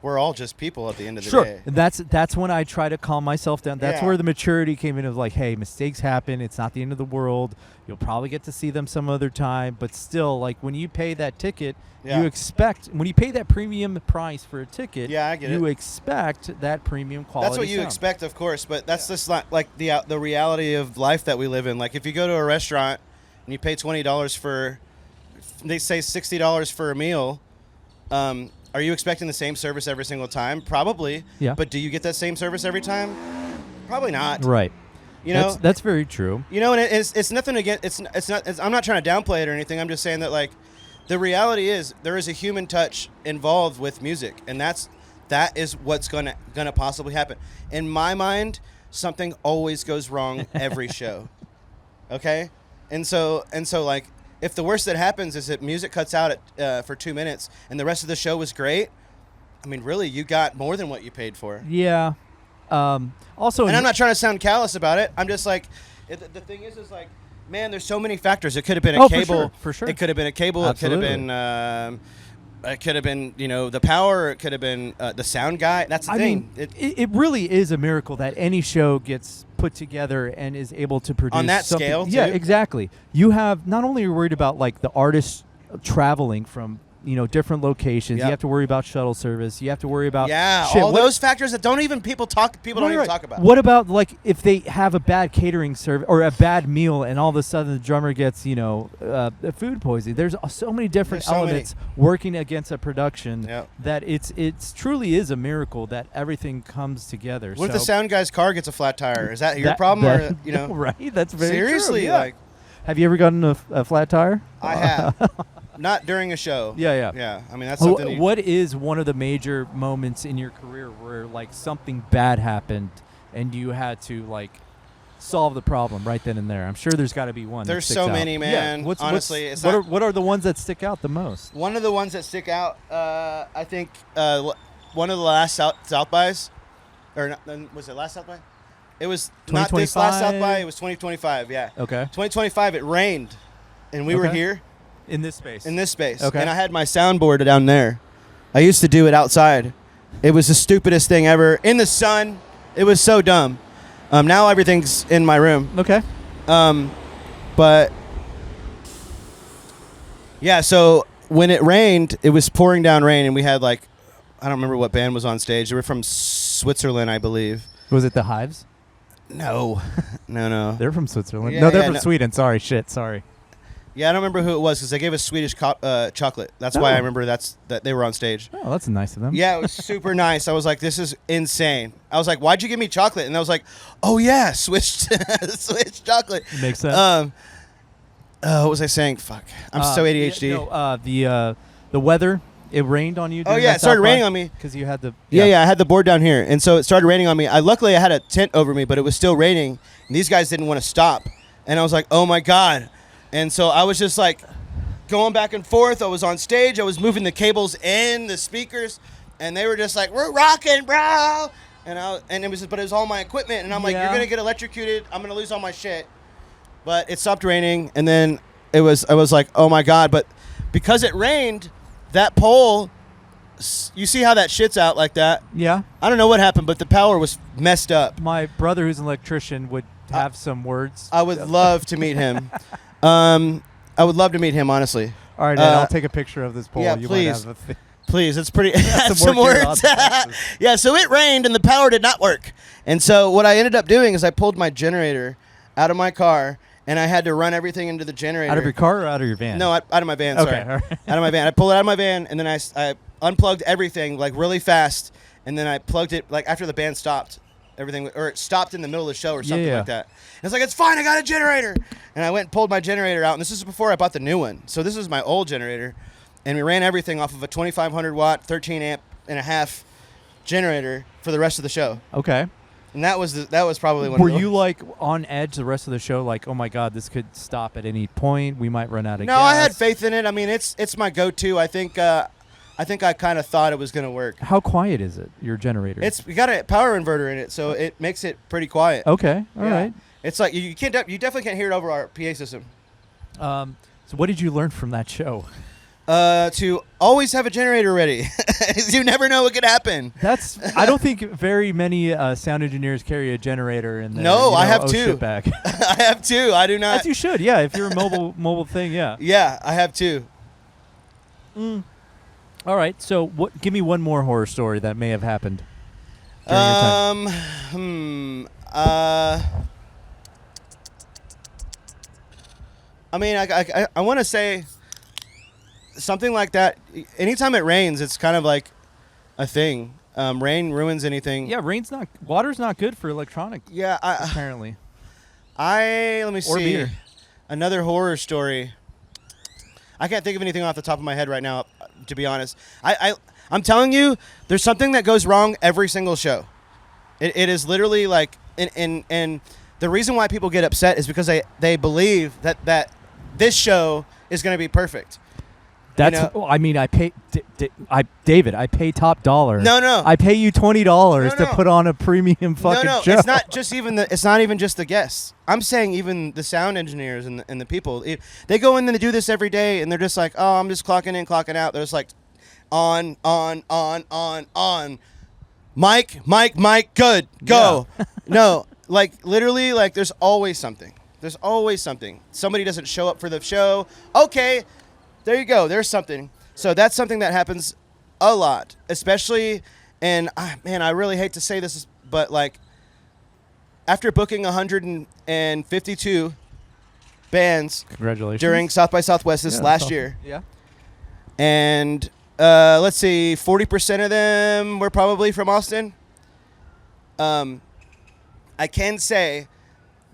[SPEAKER 1] we're all just people at the end of the day.
[SPEAKER 2] And that's when I try to calm myself down. That's where the maturity came in of like, hey, mistakes happen. It's not the end of the world. You'll probably get to see them some other time. But still, like, when you pay that ticket, you expect, when you pay that premium price for a ticket,
[SPEAKER 1] I get
[SPEAKER 2] you
[SPEAKER 1] it.
[SPEAKER 2] expect that premium quality.
[SPEAKER 1] That's what you
[SPEAKER 2] sound.
[SPEAKER 1] expect, of course. But that's just not like the reality of life that we live in. Like, if you go to a restaurant and you pay $20 for, they say $60 for a meal, are you expecting the same service every single time? Probably.
[SPEAKER 2] Yeah.
[SPEAKER 1] But do you get that same service every time? Probably not.
[SPEAKER 2] Right. That's very true.
[SPEAKER 1] And it's nothing against. I'm not trying to downplay it or anything. I'm just saying that, like, the reality is there is a human touch involved with music, and that is what's gonna possibly happen. In my mind, something always goes wrong every show. Okay, and so like, if the worst that happens is that music cuts out for 2 minutes and the rest of the show was great, I mean, really, you got more than what you paid for.
[SPEAKER 2] Yeah. Also,
[SPEAKER 1] and I'm not trying to sound callous about it. I'm just like, the thing is like, man, there's so many factors. It could have been a cable.
[SPEAKER 2] For sure.
[SPEAKER 1] It could have been a cable.
[SPEAKER 2] Absolutely.
[SPEAKER 1] It could have been, the power. It could have been the sound guy. That's the thing.
[SPEAKER 2] It really is a miracle that any show gets put together and is able to produce
[SPEAKER 1] on that
[SPEAKER 2] something.
[SPEAKER 1] scale.
[SPEAKER 2] Yeah,
[SPEAKER 1] too?
[SPEAKER 2] exactly. You have not only are you worried about like the artists traveling from different locations.
[SPEAKER 1] Yep.
[SPEAKER 2] You have to worry about shuttle service. You have to worry about
[SPEAKER 1] all those factors that don't even people don't even talk about.
[SPEAKER 2] What about like if they have a bad catering service or a bad meal and all of a sudden the drummer gets food poisoning? There's so many different elements working against a production that it's truly is a miracle that everything comes together.
[SPEAKER 1] What if the sound guy's car gets a flat tire? Is that your problem or
[SPEAKER 2] right? That's very
[SPEAKER 1] seriously
[SPEAKER 2] true. Yeah.
[SPEAKER 1] Like,
[SPEAKER 2] have you ever gotten a flat tire?
[SPEAKER 1] I have. Not during a show.
[SPEAKER 2] Yeah.
[SPEAKER 1] I mean, that's something.
[SPEAKER 2] What is one of the major moments in your career where like something bad happened and you had to like solve the problem right then and there? I'm sure there's got to be one.
[SPEAKER 1] There's so many, man.
[SPEAKER 2] Yeah.
[SPEAKER 1] Honestly,
[SPEAKER 2] what are the ones that stick out the most?
[SPEAKER 1] One of the ones that stick out, I think, one of the last South bys, or was it last South by? It was not this last South by. It was 2025. Yeah.
[SPEAKER 2] Okay.
[SPEAKER 1] 2025. It rained, and we were here.
[SPEAKER 2] In this space.
[SPEAKER 1] Okay. And I had my soundboard down there. I used to do it outside. It was the stupidest thing ever. In the sun. It was so dumb. Now everything's in my room.
[SPEAKER 2] Okay.
[SPEAKER 1] But yeah, so when it rained, it was pouring down rain, and we had like, I don't remember what band was on stage. They were from Switzerland, I believe.
[SPEAKER 2] Was it the Hives?
[SPEAKER 1] No.
[SPEAKER 2] They're from Switzerland.
[SPEAKER 1] Yeah,
[SPEAKER 2] no, they're from Sweden. Sorry.
[SPEAKER 1] Yeah, I don't remember who it was because they gave us Swedish chocolate. That's why I remember that they were on stage.
[SPEAKER 2] Oh, that's nice of them.
[SPEAKER 1] Yeah, it was super nice. I was like, this is insane. I was like, why'd you give me chocolate? And I was like, oh, yeah, switched chocolate.
[SPEAKER 2] Makes sense.
[SPEAKER 1] What was I saying? Fuck. I'm so ADHD.
[SPEAKER 2] The weather, it rained on you?
[SPEAKER 1] Oh, yeah, it started raining on me.
[SPEAKER 2] Because you had the...
[SPEAKER 1] Yeah, I had the board down here. And so it started raining on me. Luckily, I had a tent over me, but it was still raining. And these guys didn't want to stop. And I was like, oh, my God. And so I was just like going back and forth. I was on stage. I was moving the cables in the speakers, and they were just like, "We're rocking, bro!" And it was all my equipment. And I'm like, "You're gonna get electrocuted. I'm gonna lose all my shit." But it stopped raining, and then I was like, "Oh my God!" But because it rained, that pole, you see how that shit's out like that?
[SPEAKER 2] Yeah.
[SPEAKER 1] I don't know what happened, but the power was messed up.
[SPEAKER 2] My brother, who's an electrician, would have some words.
[SPEAKER 1] I would love to meet him. I would love to meet him, honestly.
[SPEAKER 2] All right, I'll take a picture of this pole.
[SPEAKER 1] Yeah,
[SPEAKER 2] you
[SPEAKER 1] please.
[SPEAKER 2] Might have
[SPEAKER 1] Please, it's pretty.
[SPEAKER 2] some
[SPEAKER 1] words. Yeah, so it rained and the power did not work. And so what I ended up doing is I pulled my generator out of my car and I had to run everything into the generator.
[SPEAKER 2] Out of your car or out of your van?
[SPEAKER 1] No, out of my van. Sorry.
[SPEAKER 2] Okay, all right.
[SPEAKER 1] Out of my van. I pulled it out of my van and then I unplugged everything like really fast. and then I plugged it like after the band stopped. Everything, or it stopped in the middle of the show or something like that. And it's like, it's fine, I got a generator. And I went and pulled my generator out, and this is before I bought the new one. So this is my old generator, and we ran everything off of a 2,500 watt, 13 amp and a half generator for the rest of the show.
[SPEAKER 2] Okay.
[SPEAKER 1] And that was probably one.
[SPEAKER 2] Were you like on edge the rest of the show? Like, oh my God, this could stop at any point. We might run out of gas.
[SPEAKER 1] No, I had faith in it. I mean, it's my go-to. I think I kind of thought it was going to work.
[SPEAKER 2] How quiet is it, your generator?
[SPEAKER 1] We got a power inverter in it, so it makes it pretty quiet.
[SPEAKER 2] Okay, all right.
[SPEAKER 1] It's like you definitely can't hear it over our PA system.
[SPEAKER 2] So what did you learn from that show?
[SPEAKER 1] To always have a generator ready. You never know what could happen.
[SPEAKER 2] I don't think very many sound engineers carry a generator in their,
[SPEAKER 1] No, I have two.
[SPEAKER 2] Back.
[SPEAKER 1] I have two. I do not.
[SPEAKER 2] As you should, yeah. If you're a mobile thing, yeah.
[SPEAKER 1] Yeah, I have two.
[SPEAKER 2] All right. So, give me one more horror story that may have happened during your time.
[SPEAKER 1] I mean, I want to say something like that. Anytime it rains, it's kind of like a thing. Rain ruins anything.
[SPEAKER 2] Yeah, water's not good for electronic.
[SPEAKER 1] Yeah,
[SPEAKER 2] apparently.
[SPEAKER 1] Let me
[SPEAKER 2] Or
[SPEAKER 1] see.
[SPEAKER 2] beer.
[SPEAKER 1] Another horror story. I can't think of anything off the top of my head right now, to be honest. I'm telling you, there's something that goes wrong every single show. It is literally like, and the reason why people get upset is because they believe that this show is going to be perfect.
[SPEAKER 2] I mean, I pay, David. I pay top dollar.
[SPEAKER 1] No.
[SPEAKER 2] I pay you $20 to put on a premium fucking show.
[SPEAKER 1] It's not just it's not even just the guests. I'm saying even the sound engineers and the people. They go in and they do this every day, and they're just like, oh, I'm just clocking in, clocking out. They're just like, on. Mike, good, go. Yeah. No, like literally, like there's always something. There's always something. Somebody doesn't show up for the show. Okay. There you go. There's something. So that's something that happens a lot, especially, and man, I really hate to say this, but like after booking 152 bands,
[SPEAKER 2] congratulations,
[SPEAKER 1] during South by Southwest this last year.
[SPEAKER 2] Yeah.
[SPEAKER 1] And let's see, 40% of them were probably from Austin. I can say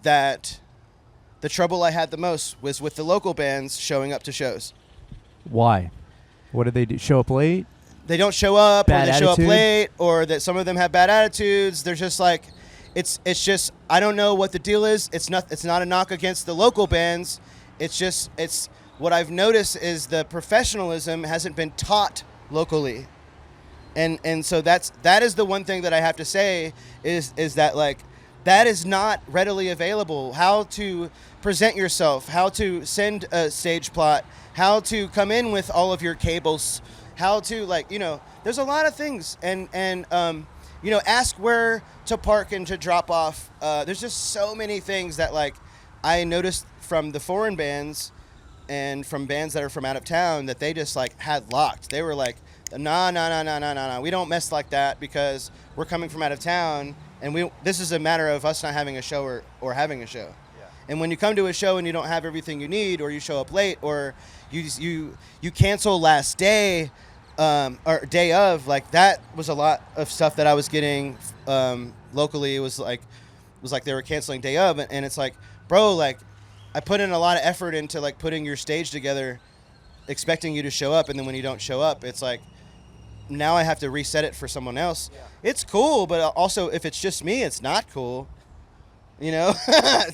[SPEAKER 1] that the trouble I had the most was with the local bands showing up to shows.
[SPEAKER 2] Why? What did they do? Show up late?
[SPEAKER 1] They don't show up,
[SPEAKER 2] bad
[SPEAKER 1] or they
[SPEAKER 2] attitude?
[SPEAKER 1] show up late, or that some of them have bad attitudes. They're just like, it's just, I don't know what the deal is. It's not a knock against the local bands. It's what I've noticed is the professionalism hasn't been taught locally, and so that is the one thing that I have to say is that like that is not readily available. How to present yourself, how to send a stage plot, how to come in with all of your cables, how to there's a lot of things, and ask where to park and to drop off. There's just so many things that like I noticed from the foreign bands and from bands that are from out of town that they just like had locked. They were like, nah, we don't mess like that because we're coming from out of town, and this is a matter of us not having a show or having a show. Yeah. And when you come to a show and you don't have everything you need, or you show up late, or you cancel last day or day of, like that was a lot of stuff that I was getting locally. It was like they were canceling day of, and it's like, bro, like I put in a lot of effort into like putting your stage together, expecting you to show up, and then when you don't show up, it's like now I have to reset it for someone else. Yeah. It's cool, but also if it's just me, it's not cool. It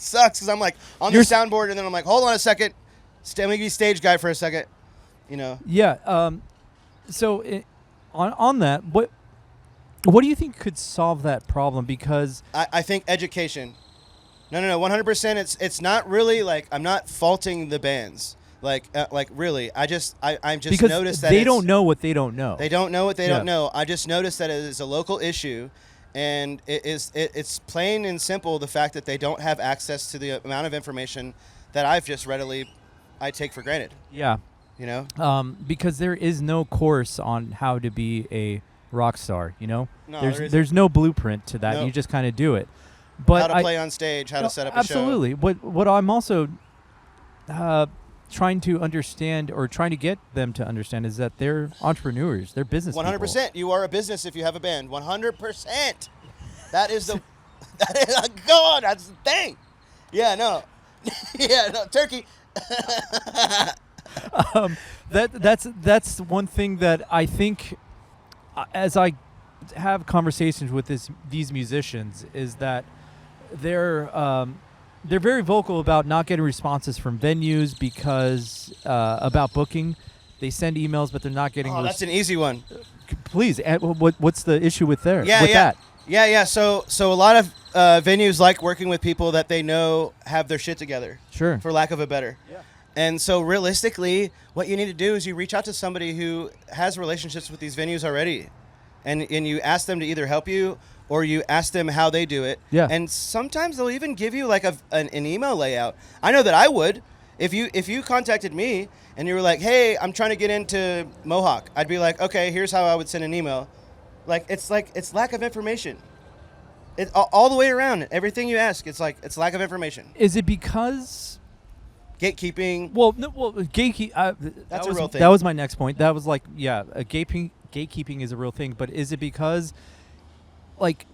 [SPEAKER 1] sucks because I'm like on the soundboard, and then I'm like, hold on a second, let me be stage guy for a second.
[SPEAKER 2] Yeah. So on that, what do you think could solve that problem? Because
[SPEAKER 1] I think education. No, 100%. It's not really like I'm not faulting the bands. Like really, I'm just
[SPEAKER 2] because
[SPEAKER 1] noticed that
[SPEAKER 2] they don't know what they don't know.
[SPEAKER 1] They don't know what they don't know. I just noticed that it is a local issue, and it's plain and simple the fact that they don't have access to the amount of information that I've just I take for granted.
[SPEAKER 2] Yeah. Because there is no course on how to be a rock star. No, there's no blueprint to that. Nope. You just kind of do it. But
[SPEAKER 1] how to play on stage, how to set up a show.
[SPEAKER 2] Absolutely. What I'm also trying to understand or trying to get them to understand is that they're entrepreneurs, they're business
[SPEAKER 1] 100%.
[SPEAKER 2] people.
[SPEAKER 1] You are a business if you have a band. 100%. That is the God, that's the thing. Yeah, no. Yeah, no, turkey.
[SPEAKER 2] That's one thing that I think as I have conversations with these musicians is that they're very vocal about not getting responses from venues because about booking. They send emails, but they're not getting.
[SPEAKER 1] Oh, that's an easy one.
[SPEAKER 2] Please, what's the issue with
[SPEAKER 1] that? Yeah. So a lot of venues like working with people that they know have their shit together.
[SPEAKER 2] Sure.
[SPEAKER 1] For lack of a better. Yeah. And so realistically, what you need to do is you reach out to somebody who has relationships with these venues already, and you ask them to either help you or you ask them how they do it.
[SPEAKER 2] Yeah.
[SPEAKER 1] And sometimes they'll even give you like an email layout. I know that I would. If you contacted me and you were like, hey, I'm trying to get into Mohawk, I'd be like, okay, here's how I would send an email. It's lack of information. It all the way around. Everything you ask, it's lack of information.
[SPEAKER 2] Is it because
[SPEAKER 1] gatekeeping?
[SPEAKER 2] Well, no, gatekeeping.
[SPEAKER 1] That's a real thing.
[SPEAKER 2] That was my next point. That was like, yeah, gatekeeping is a real thing. But is it because, like,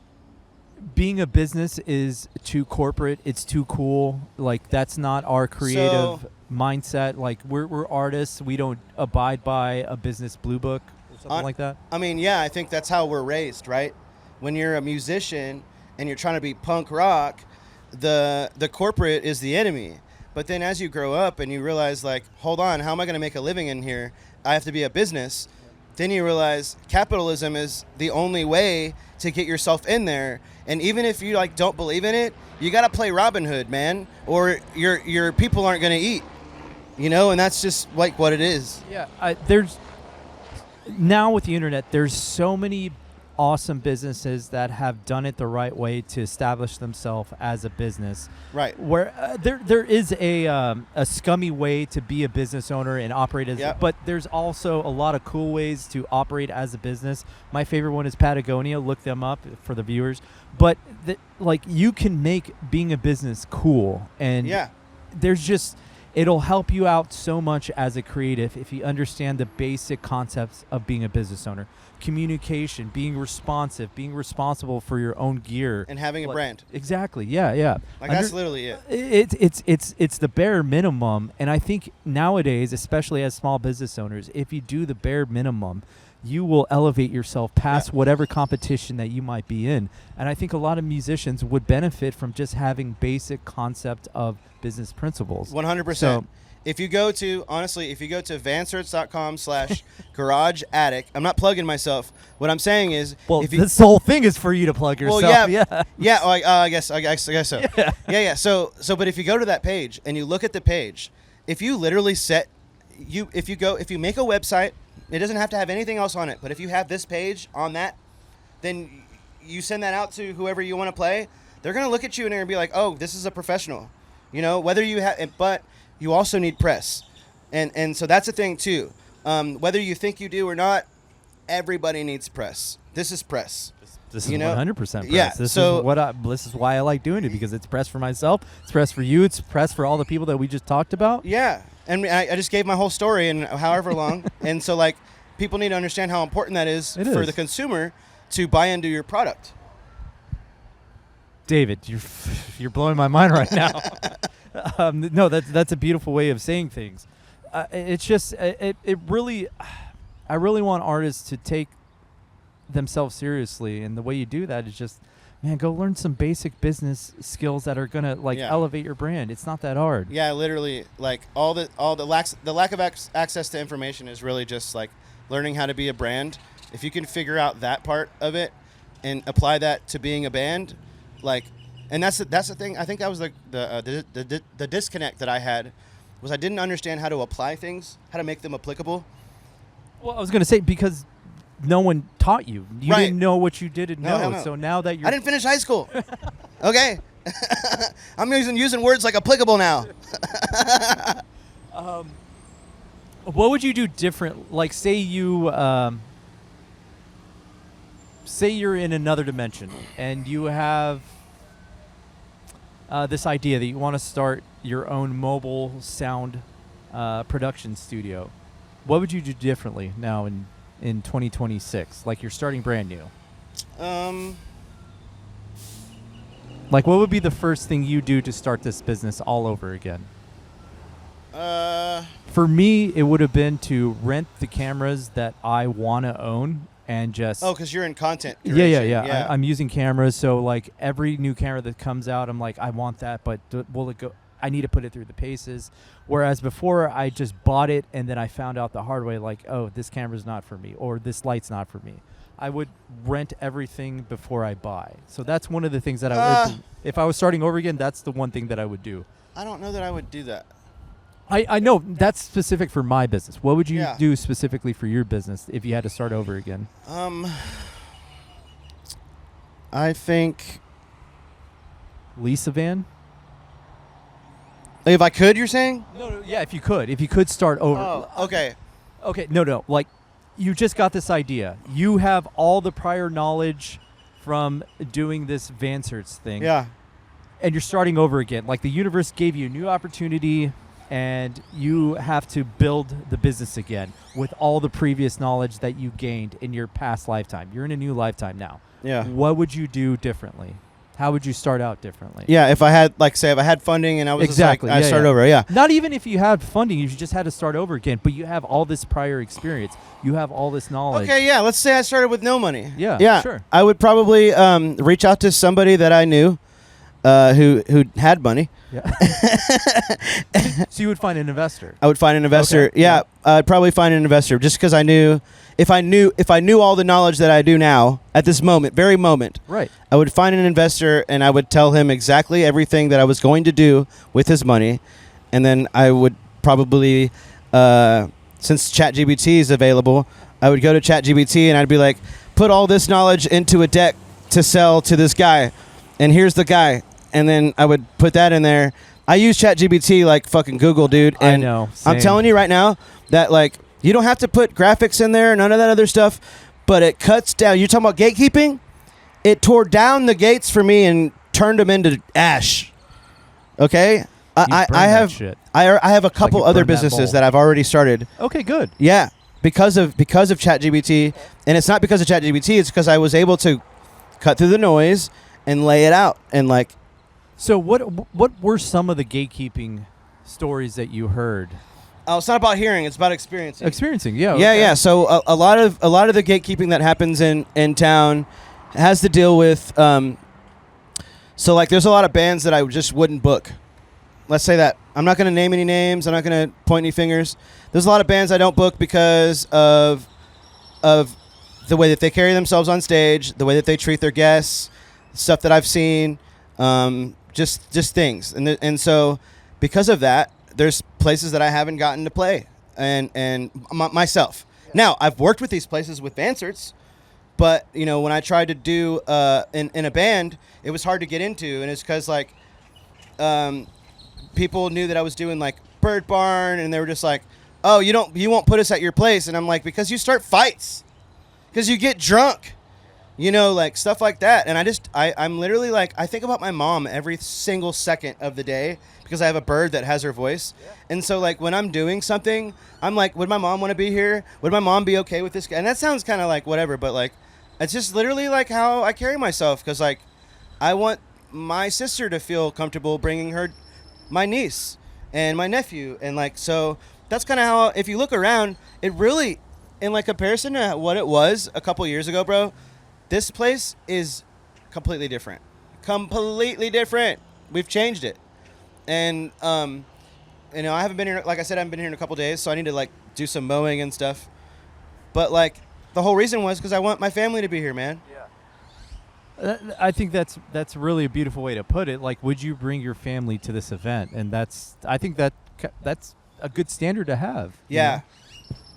[SPEAKER 2] being a business is too corporate? It's too cool. Like, that's not our creative mindset. Like, we're artists. We don't abide by a business blue book or something like that.
[SPEAKER 1] I mean, yeah, I think that's how we're raised, right? When you're a musician and you're trying to be punk rock, the corporate is the enemy. But then as you grow up and you realize, like, hold on, how am I going to make a living in here? I have to be a business. Then you realize capitalism is the only way to get yourself in there. And even if you like don't believe in it, you got to play Robin Hood, man, or your people aren't going to eat. You know, and that's just like what it is.
[SPEAKER 2] Yeah, there's now with the internet, there's so many awesome businesses that have done it the right way to establish themselves as a business.
[SPEAKER 1] Right.
[SPEAKER 2] Where there is a scummy way to be a business owner and operate as, but there's also a lot of cool ways to operate as a business. My favorite one is Patagonia. Look them up for the viewers. But like you can make being a business cool, and there's just it'll help you out so much as a creative if you understand the basic concepts of being a business owner. Communication, being responsive, being responsible for your own gear,
[SPEAKER 1] and having a brand.
[SPEAKER 2] Exactly. Yeah.
[SPEAKER 1] Like that's literally it.
[SPEAKER 2] It's the bare minimum, and I think nowadays, especially as small business owners, if you do the bare minimum, you will elevate yourself past whatever competition that you might be in. And I think a lot of musicians would benefit from just having basic concept of business principles.
[SPEAKER 1] 100%. So, if you go to Vancerts.com/garage attic, I'm not plugging myself. What I'm saying is,
[SPEAKER 2] this whole thing is for you to plug yourself.
[SPEAKER 1] Well, yeah. I guess so. Yeah. So, but if you go to that page and you look at the page, if you literally if you make a website, it doesn't have to have anything else on it. But if you have this page on that, then you send that out to whoever you want to play. They're gonna look at you and they're gonna be like, "Oh, this is a professional," you know. Whether you have, but you also need press, and so that's a thing too. Whether you think you do or not, everybody needs press. This is press.
[SPEAKER 2] This is 100% press.
[SPEAKER 1] Yeah.
[SPEAKER 2] This is why I like doing it, because it's press for myself. It's press for you. It's press for all the people that we just talked about.
[SPEAKER 1] Yeah. And I just gave my whole story in however long, and so like people need to understand how important that is for the consumer to buy into your product.
[SPEAKER 2] David, you're blowing my mind right now. No, that's a beautiful way of saying things. It's just it really, I really want artists to take themselves seriously, and the way you do that is just, man, go learn some basic business skills that are gonna elevate your brand. It's not that hard.
[SPEAKER 1] Yeah, literally, like the lack of access to information is really just like learning how to be a brand. If you can figure out that part of it and apply that to being a band, like. And that's the thing. I think that was the disconnect that I had, was I didn't understand how to apply things, how to make them applicable.
[SPEAKER 2] Well, I was going to say, because no one taught you. You didn't know what you didn't know.
[SPEAKER 1] No.
[SPEAKER 2] So now that you're...
[SPEAKER 1] I didn't finish high school. Okay. I'm using words like applicable now.
[SPEAKER 2] What would you do different? Like, say you're in another dimension and you have this idea that you want to start your own mobile sound production studio, what would you do differently now in 2026? Like you're starting brand new. Like what would be the first thing you do to start this business all over again? For me, it would have been to rent the cameras that I want to own and just...
[SPEAKER 1] Oh, because you're in content creation.
[SPEAKER 2] Yeah. I'm using cameras, so like every new camera that comes out, I'm like, I want that, but will it go... I need to put it through the paces. Whereas before, I just bought it, and then I found out the hard way, like, oh, this camera's not for me, or this light's not for me. I would rent everything before I buy. So that's one of the things that I would... If I was starting over again, that's the one thing that I would do.
[SPEAKER 1] I don't know that I would do that.
[SPEAKER 2] I know that's specific for my business. What would you do specifically for your business if you had to start over again?
[SPEAKER 1] I think
[SPEAKER 2] lease a van.
[SPEAKER 1] If I could, you're saying?
[SPEAKER 2] No, yeah, if you could start over.
[SPEAKER 1] Oh, okay.
[SPEAKER 2] Okay, no, like you just got this idea. You have all the prior knowledge from doing this Vancerts thing.
[SPEAKER 1] Yeah.
[SPEAKER 2] And you're starting over again. Like the universe gave you a new opportunity, and you have to build the business again with all the previous knowledge that you gained in your past lifetime. You're in a new lifetime now.
[SPEAKER 1] Yeah.
[SPEAKER 2] What would you do differently? How would you start out differently?
[SPEAKER 1] Yeah, if I had, like, say, if I had funding and I was
[SPEAKER 2] exactly.
[SPEAKER 1] just like, I start over, yeah.
[SPEAKER 2] Not even if you had funding, you just had to start over again, but you have all this prior experience. You have all this knowledge.
[SPEAKER 1] Okay, yeah, let's say I started with no money.
[SPEAKER 2] Yeah, sure.
[SPEAKER 1] I would probably reach out to somebody that I knew who had money.
[SPEAKER 2] Yeah. So you would find an investor.
[SPEAKER 1] I would find an investor. Okay. Yeah, I'd probably find an investor just because I knew if I knew all the knowledge that I do now at this very moment.
[SPEAKER 2] Right.
[SPEAKER 1] I would find an investor and I would tell him exactly everything that I was going to do with his money, and then I would probably since ChatGPT is available, I would go to ChatGPT and I'd be like, put all this knowledge into a deck to sell to this guy, and here's the guy. And then I would put that in there. I use ChatGPT like fucking Google, dude. And
[SPEAKER 2] I know. Same.
[SPEAKER 1] I'm telling you right now that, like, you don't have to put graphics in there, none of that other stuff, but it cuts down. You're talking about gatekeeping? It tore down the gates for me and turned them into ash. Okay? I have a couple other businesses that I've already started.
[SPEAKER 2] Okay, good.
[SPEAKER 1] Yeah, because of ChatGPT. And it's not because of ChatGPT. It's because I was able to cut through the noise and lay it out and, like...
[SPEAKER 2] So what were some of the gatekeeping stories that you heard?
[SPEAKER 1] Oh, it's not about hearing; it's about experiencing.
[SPEAKER 2] Experiencing, yeah.
[SPEAKER 1] Yeah,
[SPEAKER 2] okay.
[SPEAKER 1] yeah. So a lot of the gatekeeping that happens in town has to deal with. So like, there's a lot of bands that I just wouldn't book. Let's say that. I'm not going to name any names. I'm not going to point any fingers. There's a lot of bands I don't book because of the way that they carry themselves on stage, the way that they treat their guests, stuff that I've seen. Just things, and so because of that, there's places that I haven't gotten to play, and myself. Yeah. Now I've worked with these places with Vancerts, but you know when I tried to do in a band, it was hard to get into, and it's because like people knew that I was doing like Bird Barn, and they were just like, oh, you won't put us at your place, and I'm like, because you start fights, because you get drunk. You know, like stuff like that. And I'm literally like, I think about my mom every single second of the day because I have a bird that has her voice. Yeah. And so like when I'm doing something, I'm like, would my mom want to be here? Would my mom be okay with this guy? And that sounds kind of like whatever, but like, it's just literally like how I carry myself. Cause like, I want my sister to feel comfortable bringing my niece and my nephew. And like, so that's kind of how, if you look around, it really, in like comparison to what it was a couple years ago, bro, this place is completely different. Completely different. We've changed it. And, you know, I haven't been here, like I said, I haven't been here in a couple days, so I need to, like, do some mowing and stuff. But, like, the whole reason was because I want my family to be here, man.
[SPEAKER 2] Yeah. I think that's really a beautiful way to put it. Like, would you bring your family to this event? And I think that's a good standard to have.
[SPEAKER 1] Yeah.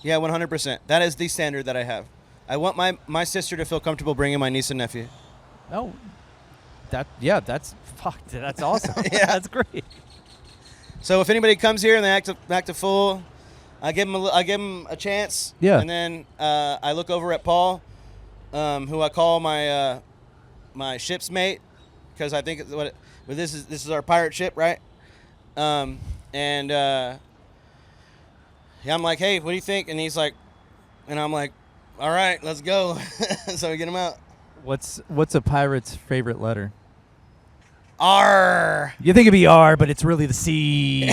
[SPEAKER 1] You know? Yeah, 100%. That is the standard that I have. I want my sister to feel comfortable bringing my niece and nephew.
[SPEAKER 2] Oh, that's awesome.
[SPEAKER 1] Yeah,
[SPEAKER 2] that's great.
[SPEAKER 1] So if anybody comes here and they act a fool, I give them a chance.
[SPEAKER 2] Yeah.
[SPEAKER 1] And then I look over at Paul, who I call my my ship's mate, because I think this is our pirate ship, right? And yeah, I'm like, hey, what do you think? And he's like, and I'm like, all right, let's go. So we get him out.
[SPEAKER 2] What's a pirate's favorite letter?
[SPEAKER 1] R.
[SPEAKER 2] You think it'd be R, but it's really the C.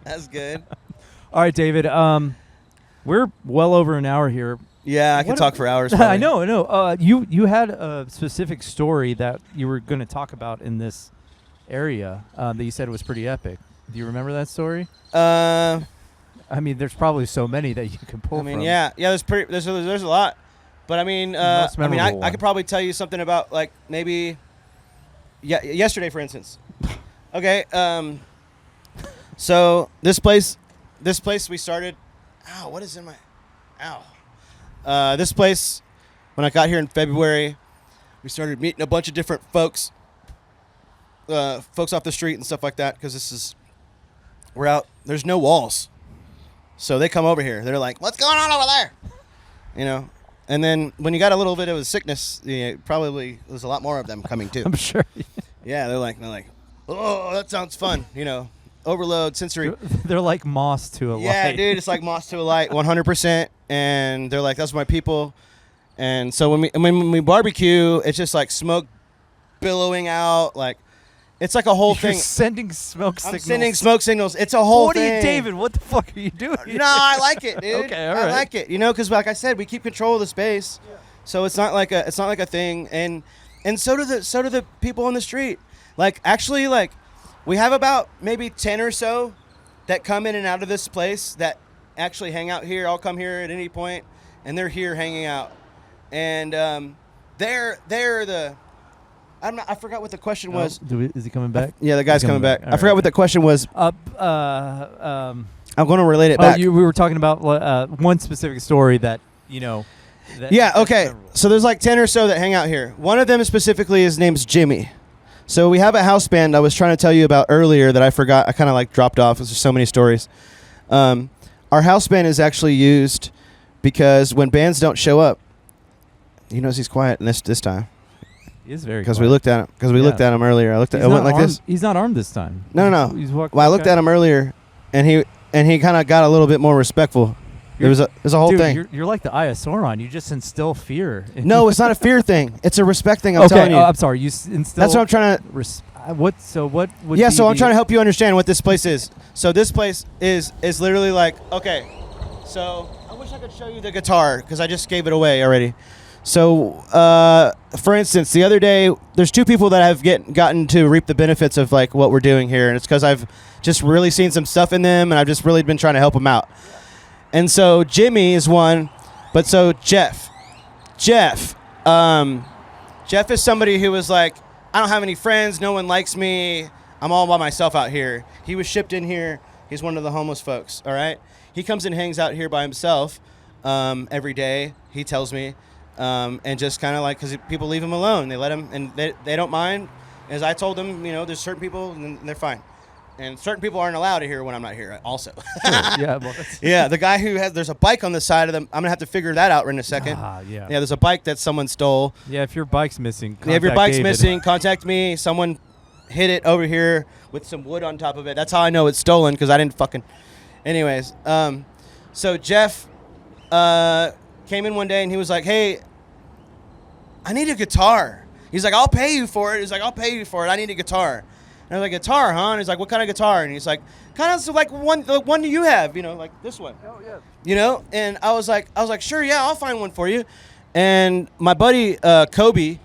[SPEAKER 1] That's good.
[SPEAKER 2] All right, David. We're well over an hour here.
[SPEAKER 1] Yeah, I could talk for hours.
[SPEAKER 2] I know. You had a specific story that you were going to talk about in this area that you said was pretty epic. Do you remember that story? I mean, there's probably so many that you can pull. From.
[SPEAKER 1] Yeah. There's a lot, but I could probably tell you something about like maybe, yesterday for instance. Okay. So this place we started. Ow! What is in my? Ow! This place, when I got here in February, we started meeting a bunch of different folks off the street and stuff like that because we're out. There's no walls. So they come over here. They're like, what's going on over there? You know? And then when you got a little bit of a sickness, probably there's a lot more of them coming too.
[SPEAKER 2] I'm sure.
[SPEAKER 1] Yeah, they're like, oh, that sounds fun. You know, overload, sensory.
[SPEAKER 2] They're like moss to a light.
[SPEAKER 1] Yeah, dude, it's like moss to a light, 100%. And they're like, that's my people. And so when we barbecue, it's just like smoke billowing out, like. It's like a whole thing.
[SPEAKER 2] You're sending smoke signals.
[SPEAKER 1] I'm sending smoke signals. It's a whole thing.
[SPEAKER 2] What are you, David? What the fuck are you doing?
[SPEAKER 1] No, I like it, dude.
[SPEAKER 2] Okay, all right.
[SPEAKER 1] I like it. You know, because like I said, we keep control of the space, so it's not like a thing. And so do the people on the street. Like actually, like we have about maybe 10 or so that come in and out of this place that actually hang out here. I'll come here at any point, and they're here hanging out. And they're the. I forgot what the question was.
[SPEAKER 2] Is he coming back?
[SPEAKER 1] Yeah, the guy's coming back. I
[SPEAKER 2] right.
[SPEAKER 1] forgot what the question was. I'm going to relate it back.
[SPEAKER 2] We were talking about one specific story that, you know.
[SPEAKER 1] Okay. So there's like 10 or so that hang out here. One of them specifically, his name's Jimmy. So we have a house band I was trying to tell you about earlier that I forgot. I kind of like dropped off. There's just so many stories. Our house band is actually used because when bands don't show up, he knows he's quiet this time.
[SPEAKER 2] He is very
[SPEAKER 1] because we looked at him looked at him earlier. I went like this.
[SPEAKER 2] He's not armed this time.
[SPEAKER 1] No.
[SPEAKER 2] He's walking.
[SPEAKER 1] Well, I looked at him earlier, and he kind of got a little bit more respectful. There's a whole thing.
[SPEAKER 2] You're like the Eye of Sauron. You just instill fear.
[SPEAKER 1] No, it's not a fear thing. It's a respect thing. I'm telling you.
[SPEAKER 2] I'm sorry. You instill.
[SPEAKER 1] That's what I'm trying to.
[SPEAKER 2] What? So what? Would
[SPEAKER 1] yeah. So I'm trying to help you understand what this place is. So this place is literally like okay. So I wish I could show you the guitar because I just gave it away already. So, for instance, the other day, there's two people that have gotten to reap the benefits of like what we're doing here, and it's because I've just really seen some stuff in them, and I've just really been trying to help them out. And so Jimmy is one, but so Jeff is somebody who was like, I don't have any friends, no one likes me, I'm all by myself out here. He was shipped in here. He's one of the homeless folks. All right, he comes and hangs out here by himself every day. He tells me. And just kind of like, because people leave him alone. They let him, and they don't mind. As I told them, you know, there's certain people, and they're fine. And certain people aren't allowed to hear when I'm not here also.
[SPEAKER 2] Sure. Yeah. Well,
[SPEAKER 1] yeah, the guy there's a bike on the side of them. I'm going to have to figure that out in a second.
[SPEAKER 2] Yeah.
[SPEAKER 1] Yeah, there's a bike that someone stole.
[SPEAKER 2] Yeah, if your bike's missing,
[SPEAKER 1] contact me. Someone hit it over here with some wood on top of it. That's how I know it's stolen, because I didn't fucking... Anyways, so Jeff came in one day, and he was like, hey... I need a guitar. He's like, I'll pay you for it. He's like, I'll pay you for it. I need a guitar. And I was like, guitar, huh? And he's like, what kind of guitar? And he's like, kind of like the one you have, you know, like this one. Oh, yeah. You know? And I was like, sure, yeah, I'll find one for you. And my buddy, Kobe,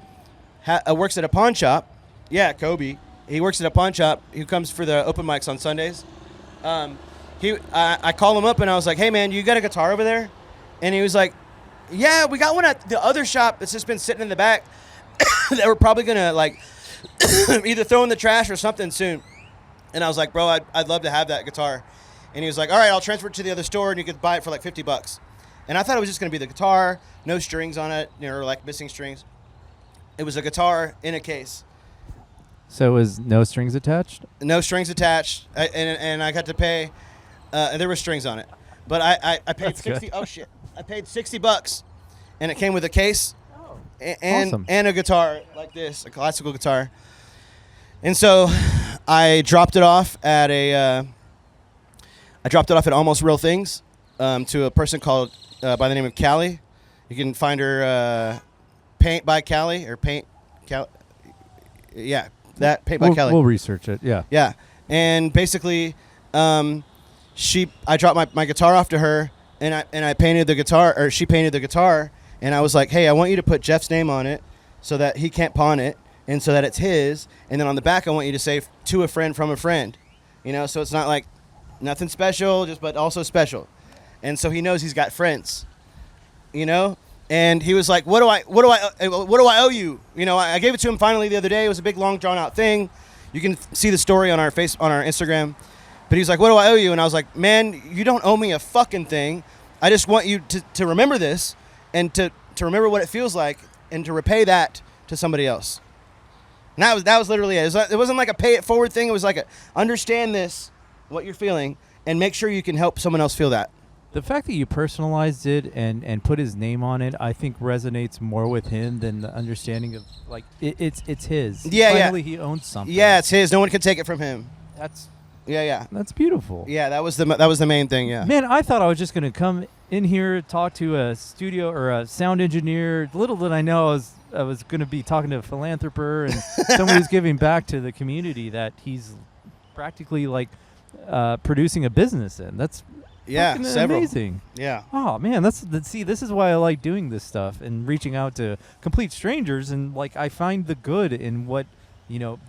[SPEAKER 1] works at a pawn shop. Yeah, Kobe. He works at a pawn shop. He comes for the open mics on Sundays. I call him up, and I was like, hey, man, you got a guitar over there? And he was like, yeah, we got one at the other shop that's just been sitting in the back that we're probably going to, like, either throw in the trash or something soon. And I was like, bro, I'd love to have that guitar. And he was like, all right, I'll transfer it to the other store, and you could buy it for, like, $50. And I thought it was just going to be the guitar, no strings on it, you know, or, like, missing strings. It was a guitar in a case.
[SPEAKER 2] So it was no strings attached?
[SPEAKER 1] No strings attached. And I got to pay, and there were strings on it. But I paid $60. Good. Oh, shit. I paid $60, and it came with a case
[SPEAKER 2] awesome.
[SPEAKER 1] And a guitar like this, a classical guitar. And so I dropped it off at I dropped it off at Almost Real Things to a person called by the name of Callie. You can find her Paint by Callie or Paint Callie. Yeah, that Paint by Callie.
[SPEAKER 2] We'll research it. Yeah.
[SPEAKER 1] Yeah, and basically, I dropped my guitar off to her, and I painted the guitar, or she painted the guitar, and I was like, hey, I want you to put Jeff's name on it so that he can't pawn it, and so that it's his, and then on the back I want you to say to a friend from a friend, so it's not like nothing special, but also special, and so he knows he's got friends, And he was like, what do I owe you? I gave it to him finally the other day. It was a big, long, drawn out thing. You can see the story on our Instagram. But he was like, what do I owe you? And I was like, man, you don't owe me a fucking thing. I just want you to remember this and to remember what it feels like and to repay that to somebody else. And that was literally it. It wasn't like a pay it forward thing. It was like understand this, what you're feeling, and make sure you can help someone else feel that.
[SPEAKER 2] The fact that you personalized it and put his name on it, I think resonates more with him than the understanding of it's his.
[SPEAKER 1] Yeah,
[SPEAKER 2] Finally, he owns something.
[SPEAKER 1] Yeah, it's his. No one can take it from him.
[SPEAKER 2] That's beautiful.
[SPEAKER 1] Yeah, that was the main thing. Yeah.
[SPEAKER 2] Man, I thought I was just gonna come in here, talk to a studio or a sound engineer. Little did I know I was gonna be talking to a philanthropist and somebody who's giving back to the community that he's practically producing a business in. That's
[SPEAKER 1] several.
[SPEAKER 2] Amazing.
[SPEAKER 1] Yeah.
[SPEAKER 2] Oh man, this is why I like doing this stuff and reaching out to complete strangers, and I find the good in what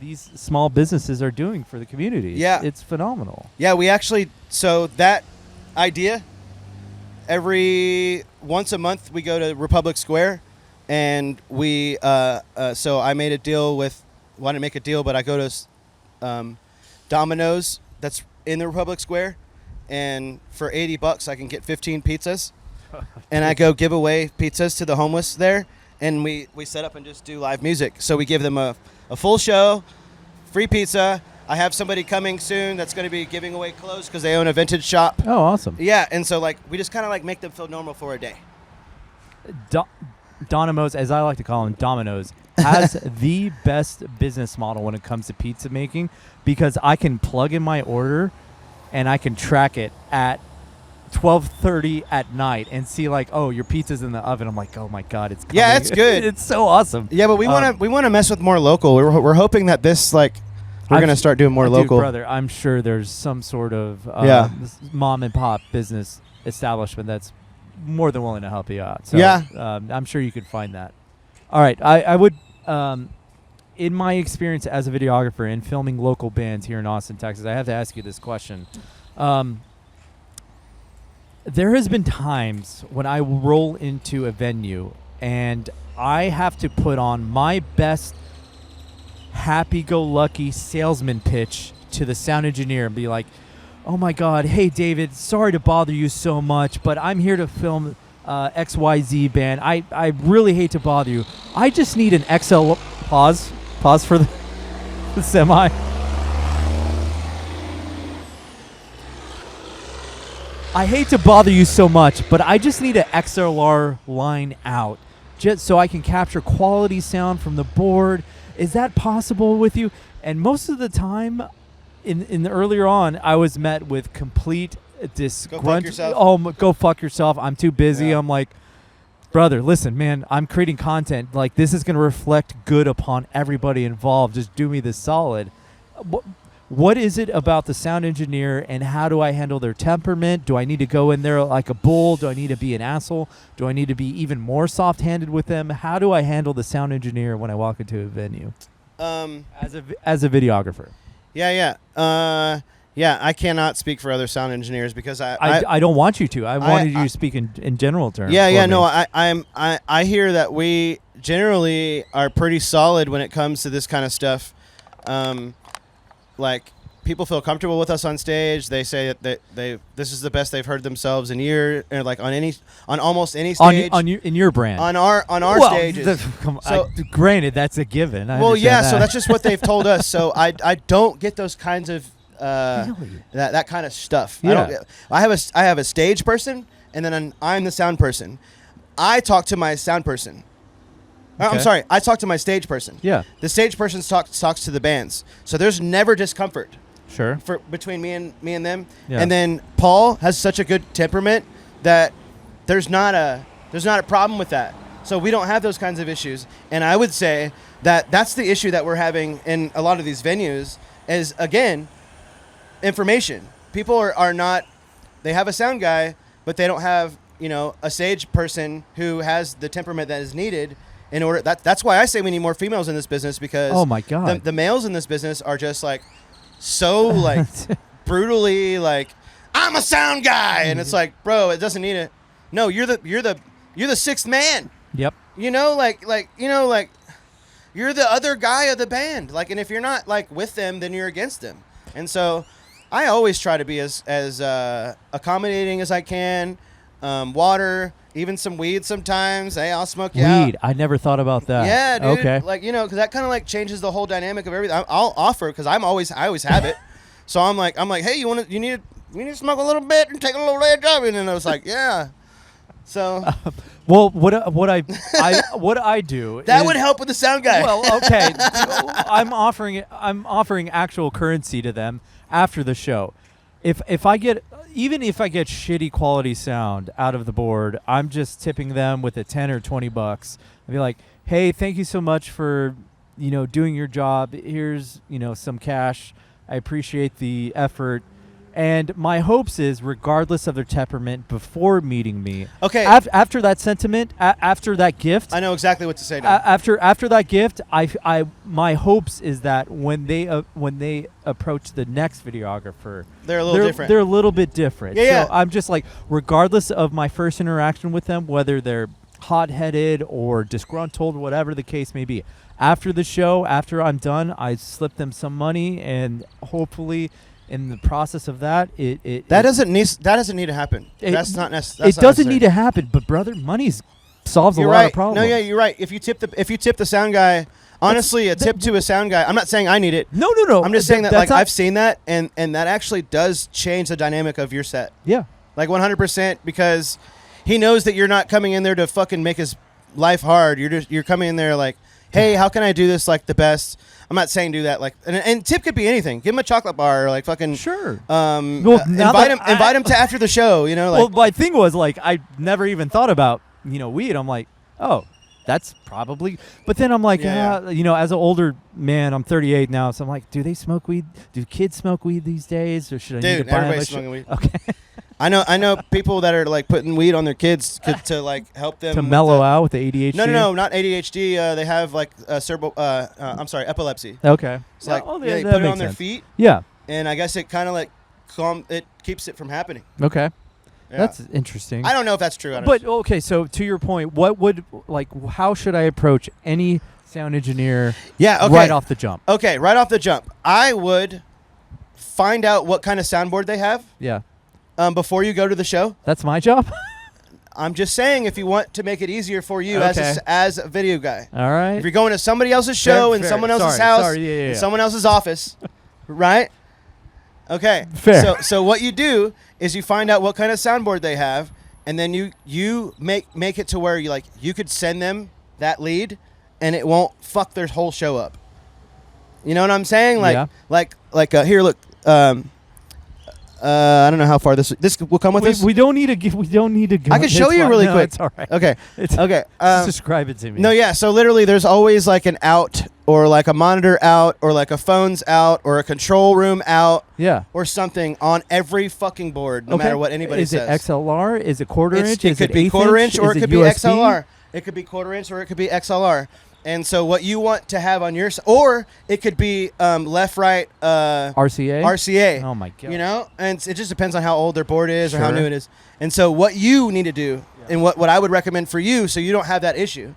[SPEAKER 2] these small businesses are doing for the community.
[SPEAKER 1] Yeah.
[SPEAKER 2] It's phenomenal.
[SPEAKER 1] Yeah, we actually, so that idea, every once a month we go to Republic Square, and so I made a deal with, well, I didn't make a deal, but I go to Domino's that's in the Republic Square, and for $80 I can get 15 pizzas, and I go give away pizzas to the homeless there, and we set up and just do live music. So we give them a full show, free pizza. I have somebody coming soon that's going to be giving away clothes because they own a vintage shop.
[SPEAKER 2] Oh, awesome.
[SPEAKER 1] Yeah, and so we just kind of make them feel normal for a day.
[SPEAKER 2] Domino's, as I like to call them, Domino's, has the best business model when it comes to pizza making, because I can plug in my order and I can track it at 12:30 at night and see oh, your pizza's in the oven. I'm like, oh my god, it's coming.
[SPEAKER 1] Yeah, it's good.
[SPEAKER 2] It's so awesome.
[SPEAKER 1] Yeah, but we want to mess with more local. We're hoping that this we're going to start doing more local.
[SPEAKER 2] Brother, I'm sure there's some sort of mom and pop business establishment that's more than willing to help you out. So, I'm sure you could find that. All right, I would in my experience as a videographer and filming local bands here in Austin, Texas, I have to ask you this question. There has been times when I roll into a venue and I have to put on my best happy-go-lucky salesman pitch to the sound engineer and be like, oh my god, hey David, sorry to bother you so much, but I'm here to film XYZ band. I really hate to bother you. I just need an XL pause for the semi. I hate to bother you so much, but I just need an XLR line out just so I can capture quality sound from the board. Is that possible with you? And most of the time, in the earlier on, I was met with complete
[SPEAKER 1] Go fuck yourself.
[SPEAKER 2] Oh, go fuck yourself. I'm too busy.
[SPEAKER 1] Yeah.
[SPEAKER 2] I'm like, brother, listen, man, I'm creating content. This is going to reflect good upon everybody involved. Just do me this solid. What is it about the sound engineer, and how do I handle their temperament? Do I need to go in there like a bull? Do I need to be an asshole? Do I need to be even more soft-handed with them? How do I handle the sound engineer when I walk into a venue as a videographer?
[SPEAKER 1] Yeah. I cannot speak for other sound engineers because
[SPEAKER 2] I don't want you to. I wanted you to speak in general terms.
[SPEAKER 1] No, I hear that we generally are pretty solid when it comes to this kind of stuff. People feel comfortable with us on stage. They say that this is the best they've heard themselves in year, or on almost any stage
[SPEAKER 2] in your brand
[SPEAKER 1] on our stages.
[SPEAKER 2] Granted, that's a given.
[SPEAKER 1] So that's just what they've told us. So I don't get those kinds of
[SPEAKER 2] really?
[SPEAKER 1] that kind of stuff.
[SPEAKER 2] Yeah.
[SPEAKER 1] I have a stage person, and then I'm the sound person. I talk to my sound person.
[SPEAKER 2] Okay.
[SPEAKER 1] I'm sorry. I talk to my stage person.
[SPEAKER 2] Yeah.
[SPEAKER 1] The stage person talks to the bands. So there's never discomfort.
[SPEAKER 2] Sure.
[SPEAKER 1] For between me and them.
[SPEAKER 2] Yeah.
[SPEAKER 1] And then Paul has such a good temperament that there's not a problem with that. So we don't have those kinds of issues. And I would say that that's the issue that we're having in a lot of these venues is, again, information. People are not, they have a sound guy, but they don't have, a stage person who has the temperament that is needed in order. That's why I say we need more females in this business, because
[SPEAKER 2] oh my God,
[SPEAKER 1] the males in this business are just like so like brutally like, I'm a sound guy, and it's like, bro, it doesn't need it. No, you're the sixth man.
[SPEAKER 2] Yep.
[SPEAKER 1] You're the other guy of the band. Like, and if you're not like with them, then you're against them. And so I always try to be as accommodating as I can. Water, even some weed sometimes. Hey, I'll smoke you out.
[SPEAKER 2] Weed. I never thought about that.
[SPEAKER 1] Yeah, dude.
[SPEAKER 2] Okay.
[SPEAKER 1] Like, because that kind of like changes the whole dynamic of everything. I'll offer, because I always have it. So I'm like, hey, you need to smoke a little bit and take a little edge off it. And I was like, yeah. So.
[SPEAKER 2] Well, what I do
[SPEAKER 1] that
[SPEAKER 2] is,
[SPEAKER 1] would help with the sound guy.
[SPEAKER 2] Well, okay. I'm offering actual currency to them after the show. If I get shitty quality sound out of the board, I'm just tipping them with a $10 or $20. I'd be like, hey, thank you so much for doing your job. Here's some cash. I appreciate the effort. And my hopes is, regardless of their temperament, before meeting me,
[SPEAKER 1] okay,
[SPEAKER 2] after that sentiment, after that gift,
[SPEAKER 1] I know exactly what to say now.
[SPEAKER 2] After that gift, my hopes is that when they approach the next videographer,
[SPEAKER 1] they're a little different.
[SPEAKER 2] They're a little bit different.
[SPEAKER 1] Yeah.
[SPEAKER 2] So I'm just like, regardless of my first interaction with them, whether they're hot-headed or disgruntled, whatever the case may be, after the show, after I'm done, I slip them some money, and hopefully, in the process of that, it
[SPEAKER 1] doesn't need to happen. That's not necessary.
[SPEAKER 2] It doesn't need to happen, but brother, money solves a lot of problems.
[SPEAKER 1] No, yeah, you're right. If you tip the sound guy, honestly, a tip to a sound guy. I'm not saying I need it.
[SPEAKER 2] No.
[SPEAKER 1] I'm just saying that like I've seen that, and that actually does change the dynamic of your set.
[SPEAKER 2] Yeah,
[SPEAKER 1] like 100%, because he knows that you're not coming in there to fucking make his life hard. You're coming in there like, hey, how can I do this like the best? I'm not saying do that like, and tip could be anything. Give him a chocolate bar, or like fucking
[SPEAKER 2] sure.
[SPEAKER 1] Invite him to after the show. Like,
[SPEAKER 2] well, my thing was like, I never even thought about weed. I'm like, oh, that's probably. But then I'm like, as an older man, I'm 38 now, so I'm like, do they smoke weed? Do kids smoke weed these days, or should I need to buy
[SPEAKER 1] everybody's smoking weed.
[SPEAKER 2] Okay.
[SPEAKER 1] I know people that are like putting weed on their kids to like help them
[SPEAKER 2] to mellow out with the ADHD.
[SPEAKER 1] No, not ADHD. They have like epilepsy.
[SPEAKER 2] Okay.
[SPEAKER 1] It's like they
[SPEAKER 2] that
[SPEAKER 1] put it on
[SPEAKER 2] makes
[SPEAKER 1] their
[SPEAKER 2] sense.
[SPEAKER 1] feet.
[SPEAKER 2] Yeah.
[SPEAKER 1] And I guess it kind of like it keeps it from happening.
[SPEAKER 2] Okay.
[SPEAKER 1] Yeah.
[SPEAKER 2] That's interesting.
[SPEAKER 1] I don't know if that's true.
[SPEAKER 2] But okay, so to your point, how should I approach any sound engineer?
[SPEAKER 1] Yeah. Okay.
[SPEAKER 2] Right off the jump.
[SPEAKER 1] Okay, right off the jump, I would find out what kind of soundboard they have.
[SPEAKER 2] Yeah.
[SPEAKER 1] Before you go to the show.
[SPEAKER 2] That's my job.
[SPEAKER 1] I'm just saying, if you want to make it easier for you as a video guy.
[SPEAKER 2] All right.
[SPEAKER 1] If you're going to somebody else's show in someone else's house, in someone else's office, right? Okay.
[SPEAKER 2] Fair.
[SPEAKER 1] So what you do is you find out what kind of soundboard they have, and then you make it to where you could send them that lead, and it won't fuck their whole show up. You know what I'm saying? Here, look. I don't know how far this will come with this.
[SPEAKER 2] We don't need to. We don't need to go.
[SPEAKER 1] I can show you really quick.
[SPEAKER 2] It's all right.
[SPEAKER 1] Okay. Okay.
[SPEAKER 2] Just describe it to me.
[SPEAKER 1] No, yeah. So literally, there's always like an out, or like a monitor out, or like a phone's out, or a control room out.
[SPEAKER 2] Yeah.
[SPEAKER 1] Or something on every fucking board, no matter what anybody says.
[SPEAKER 2] Is it XLR? Is it quarter inch?
[SPEAKER 1] It could be quarter inch, or it could be
[SPEAKER 2] USB?
[SPEAKER 1] XLR. It could be quarter inch, or it could be XLR. And so what you want to have on your or it could be left, right.
[SPEAKER 2] RCA?
[SPEAKER 1] RCA.
[SPEAKER 2] Oh, my God.
[SPEAKER 1] And it just depends on how old their board is or how new it is. And so what you need to do, and what I would recommend for you so you don't have that issue,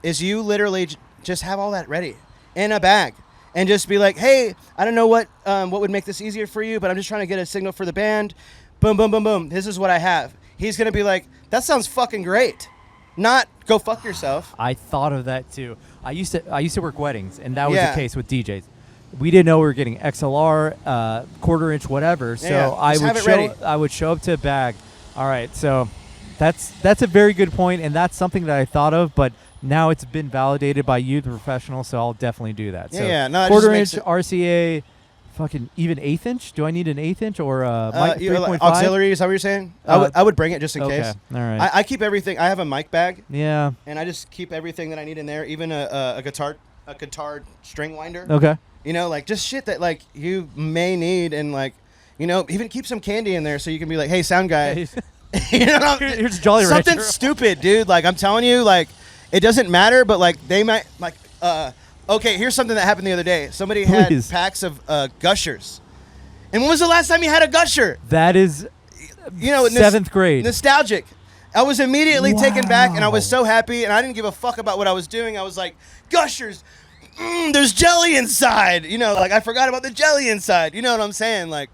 [SPEAKER 1] is you literally just have all that ready in a bag. And just be like, hey, I don't know what would make this easier for you, but I'm just trying to get a signal for the band. Boom, boom, boom, boom. This is what I have. He's going to be like, that sounds fucking great. Not go fuck yourself.
[SPEAKER 2] I thought of that too. I used to work weddings, and that was the case with DJs. We didn't know we were getting XLR, quarter inch, whatever. So I would show up to a bag. All right, so that's a very good point, and that's something that I thought of, but now it's been validated by you, the professional. So I'll definitely do that.
[SPEAKER 1] No,
[SPEAKER 2] quarter
[SPEAKER 1] it
[SPEAKER 2] inch RCA, fucking even 1/8 inch? Do I need an 1/8 inch or
[SPEAKER 1] like
[SPEAKER 2] 3.5?
[SPEAKER 1] auxiliary? Is that what you're saying? I would bring it just in case.
[SPEAKER 2] All right.
[SPEAKER 1] I keep everything. I have a mic bag.
[SPEAKER 2] Yeah.
[SPEAKER 1] And I just keep everything that I need in there, even a guitar string winder.
[SPEAKER 2] Okay.
[SPEAKER 1] You know, like just shit that like you may need, and like, you know, even keep some candy in there so you can be like, hey, sound guy. You know,
[SPEAKER 2] here's Jolly Rancher.
[SPEAKER 1] Something stupid, dude. Like I'm telling you, like it doesn't matter, but like they might like. Okay, here's something that happened the other day. Somebody had packs of Gushers. And when was the last time you had a Gusher?
[SPEAKER 2] That is,
[SPEAKER 1] you know,
[SPEAKER 2] 7th grade.
[SPEAKER 1] Nostalgic. I was immediately taken back, and I was so happy, and I didn't give a fuck about what I was doing. I was like, Gushers, there's jelly inside. You know, like I forgot about the jelly inside. You know what I'm saying? Like,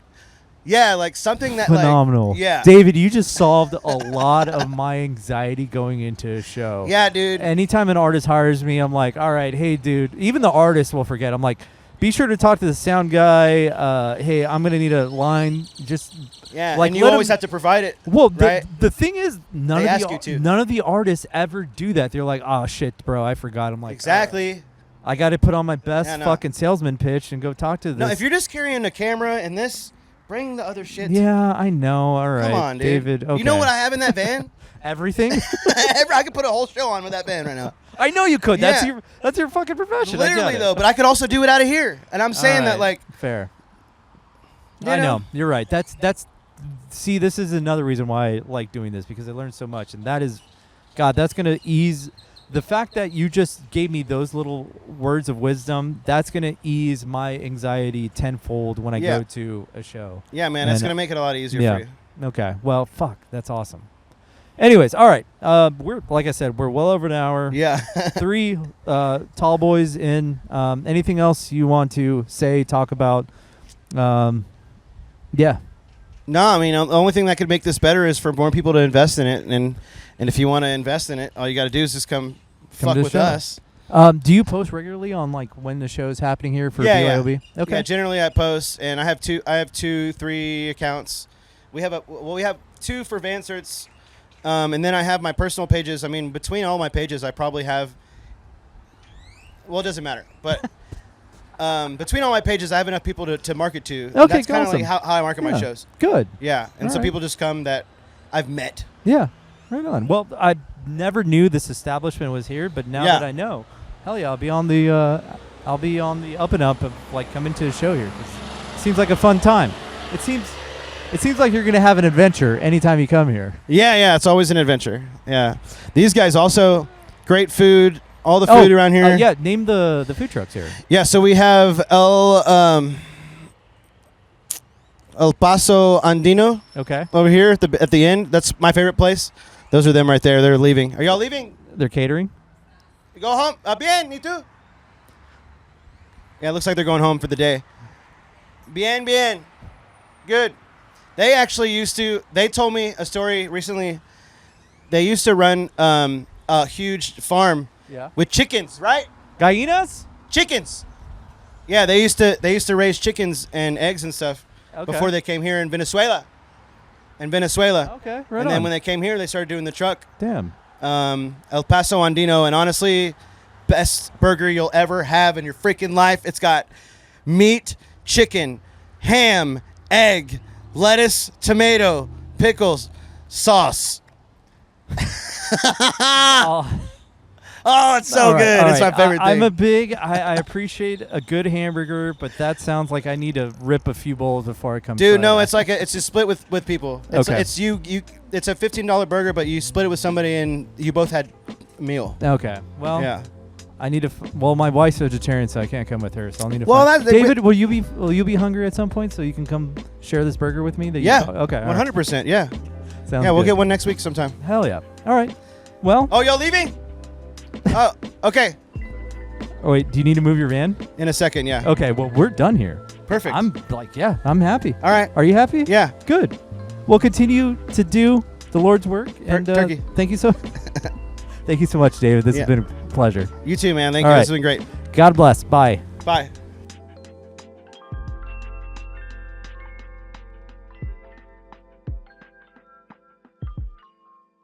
[SPEAKER 1] yeah, like something that
[SPEAKER 2] phenomenal.
[SPEAKER 1] Like, yeah,
[SPEAKER 2] David, you just solved a lot of my anxiety going into a show.
[SPEAKER 1] Yeah, dude.
[SPEAKER 2] Anytime an artist hires me, I'm like, all right, hey, dude. Even the artist will forget. I'm like, be sure to talk to the sound guy. Hey, I'm gonna need a line. Just
[SPEAKER 1] like and you always have to provide it.
[SPEAKER 2] Well,
[SPEAKER 1] right?
[SPEAKER 2] the thing is, none of the artists ever do that. They're like, oh shit, bro, I forgot. I'm like,
[SPEAKER 1] exactly.
[SPEAKER 2] I got to put on my best fucking salesman pitch and go talk to this.
[SPEAKER 1] No, if you're just carrying a camera and this. Bring the other shit.
[SPEAKER 2] Yeah, I know. All right.
[SPEAKER 1] Come on, dude.
[SPEAKER 2] David. Okay.
[SPEAKER 1] You know what I have in that van?
[SPEAKER 2] Everything?
[SPEAKER 1] I could put a whole show on with that van right now.
[SPEAKER 2] I know you could. Yeah. That's your fucking profession.
[SPEAKER 1] Literally, though. But I could also do it out of here. And I'm saying that, like...
[SPEAKER 2] Fair. I know. You're right. See, this is another reason why I like doing this, because I learned so much. And that is... God, that's going to ease... The fact that you just gave me those little words of wisdom, that's going to ease my anxiety tenfold when I go to a show.
[SPEAKER 1] Yeah, man, it's going to make it a lot easier for you.
[SPEAKER 2] Okay. Well, fuck. That's awesome. Anyways, all right. We're like I said, we're well over an hour.
[SPEAKER 1] Yeah.
[SPEAKER 2] 3 tall boys in. Anything else you want to say, talk about? Yeah.
[SPEAKER 1] No, I mean, the only thing that could make this better is for more people to invest in it. And if you want to invest in it, all you got to do is just come fuck with us.
[SPEAKER 2] Do you post regularly on like when the show is happening here for BYOB?
[SPEAKER 1] Yeah. Okay. Yeah, generally I post, and I have 3 accounts. We have 2 for Vancerts, and then I have my personal pages. I mean, between all my pages, I probably have. Well, it doesn't matter, but between all my pages, I have enough people to market to.
[SPEAKER 2] Okay,
[SPEAKER 1] that's kind of
[SPEAKER 2] awesome.
[SPEAKER 1] like how I market my shows.
[SPEAKER 2] Good.
[SPEAKER 1] Yeah, and all so people just come that I've met.
[SPEAKER 2] Yeah. Right on. Well, I never knew this establishment was here, but now that I know, hell yeah, I'll be on the up and up of like coming to a show here. It seems like a fun time. It seems like you're gonna have an adventure anytime you come here.
[SPEAKER 1] Yeah, it's always an adventure. Yeah, these guys also great food. All the food around here.
[SPEAKER 2] Yeah, name the food trucks here.
[SPEAKER 1] Yeah, so we have El Paso Andino.
[SPEAKER 2] Okay.
[SPEAKER 1] Over here at the end. That's my favorite place. Those are them right there. They're leaving. Are y'all leaving?
[SPEAKER 2] They're catering.
[SPEAKER 1] You go home. Bien, ¿y tú? Yeah, it looks like they're going home for the day. Bien. Good. They actually they told me a story recently. They used to run a huge farm with chickens, right?
[SPEAKER 2] Gallinas?
[SPEAKER 1] Chickens. Yeah, they used to raise chickens and eggs and stuff before they came here in Venezuela.
[SPEAKER 2] Okay, right
[SPEAKER 1] And then when they came here, they started doing the truck.
[SPEAKER 2] Damn.
[SPEAKER 1] El Paso Andino, and honestly, best burger you'll ever have in your freaking life. It's got meat, chicken, ham, egg, lettuce, tomato, pickles, sauce. Oh, it's so good. It's my favorite thing.
[SPEAKER 2] I appreciate a good hamburger, but that sounds like I need to rip a few bowls before I come.
[SPEAKER 1] Dude, no, it's like it's a split with people. It's
[SPEAKER 2] it's
[SPEAKER 1] a $15 burger, but you split it with somebody and you both had a meal.
[SPEAKER 2] Okay. Well,
[SPEAKER 1] yeah.
[SPEAKER 2] I need to. Well, my wife's vegetarian, so I can't come with her. So I'll need to.
[SPEAKER 1] David,
[SPEAKER 2] will you be hungry at some point so you can come share this burger with me? Okay.
[SPEAKER 1] 100%. Yeah.
[SPEAKER 2] Sounds
[SPEAKER 1] we'll
[SPEAKER 2] good.
[SPEAKER 1] get one next week sometime.
[SPEAKER 2] Hell yeah. All right. Well.
[SPEAKER 1] Oh, y'all leaving? Oh, okay.
[SPEAKER 2] Oh, wait, do you need to move your van?
[SPEAKER 1] In a second, yeah.
[SPEAKER 2] Okay, well, we're done here.
[SPEAKER 1] Perfect.
[SPEAKER 2] I'm happy.
[SPEAKER 1] All right.
[SPEAKER 2] Are you happy?
[SPEAKER 1] Yeah.
[SPEAKER 2] Good. We'll continue to do the Lord's work. And
[SPEAKER 1] Turkey.
[SPEAKER 2] Thank you so much, David. This has been a pleasure.
[SPEAKER 1] You too, man. Thank you.
[SPEAKER 2] Right.
[SPEAKER 1] This has been great.
[SPEAKER 2] God bless. Bye.
[SPEAKER 1] Bye.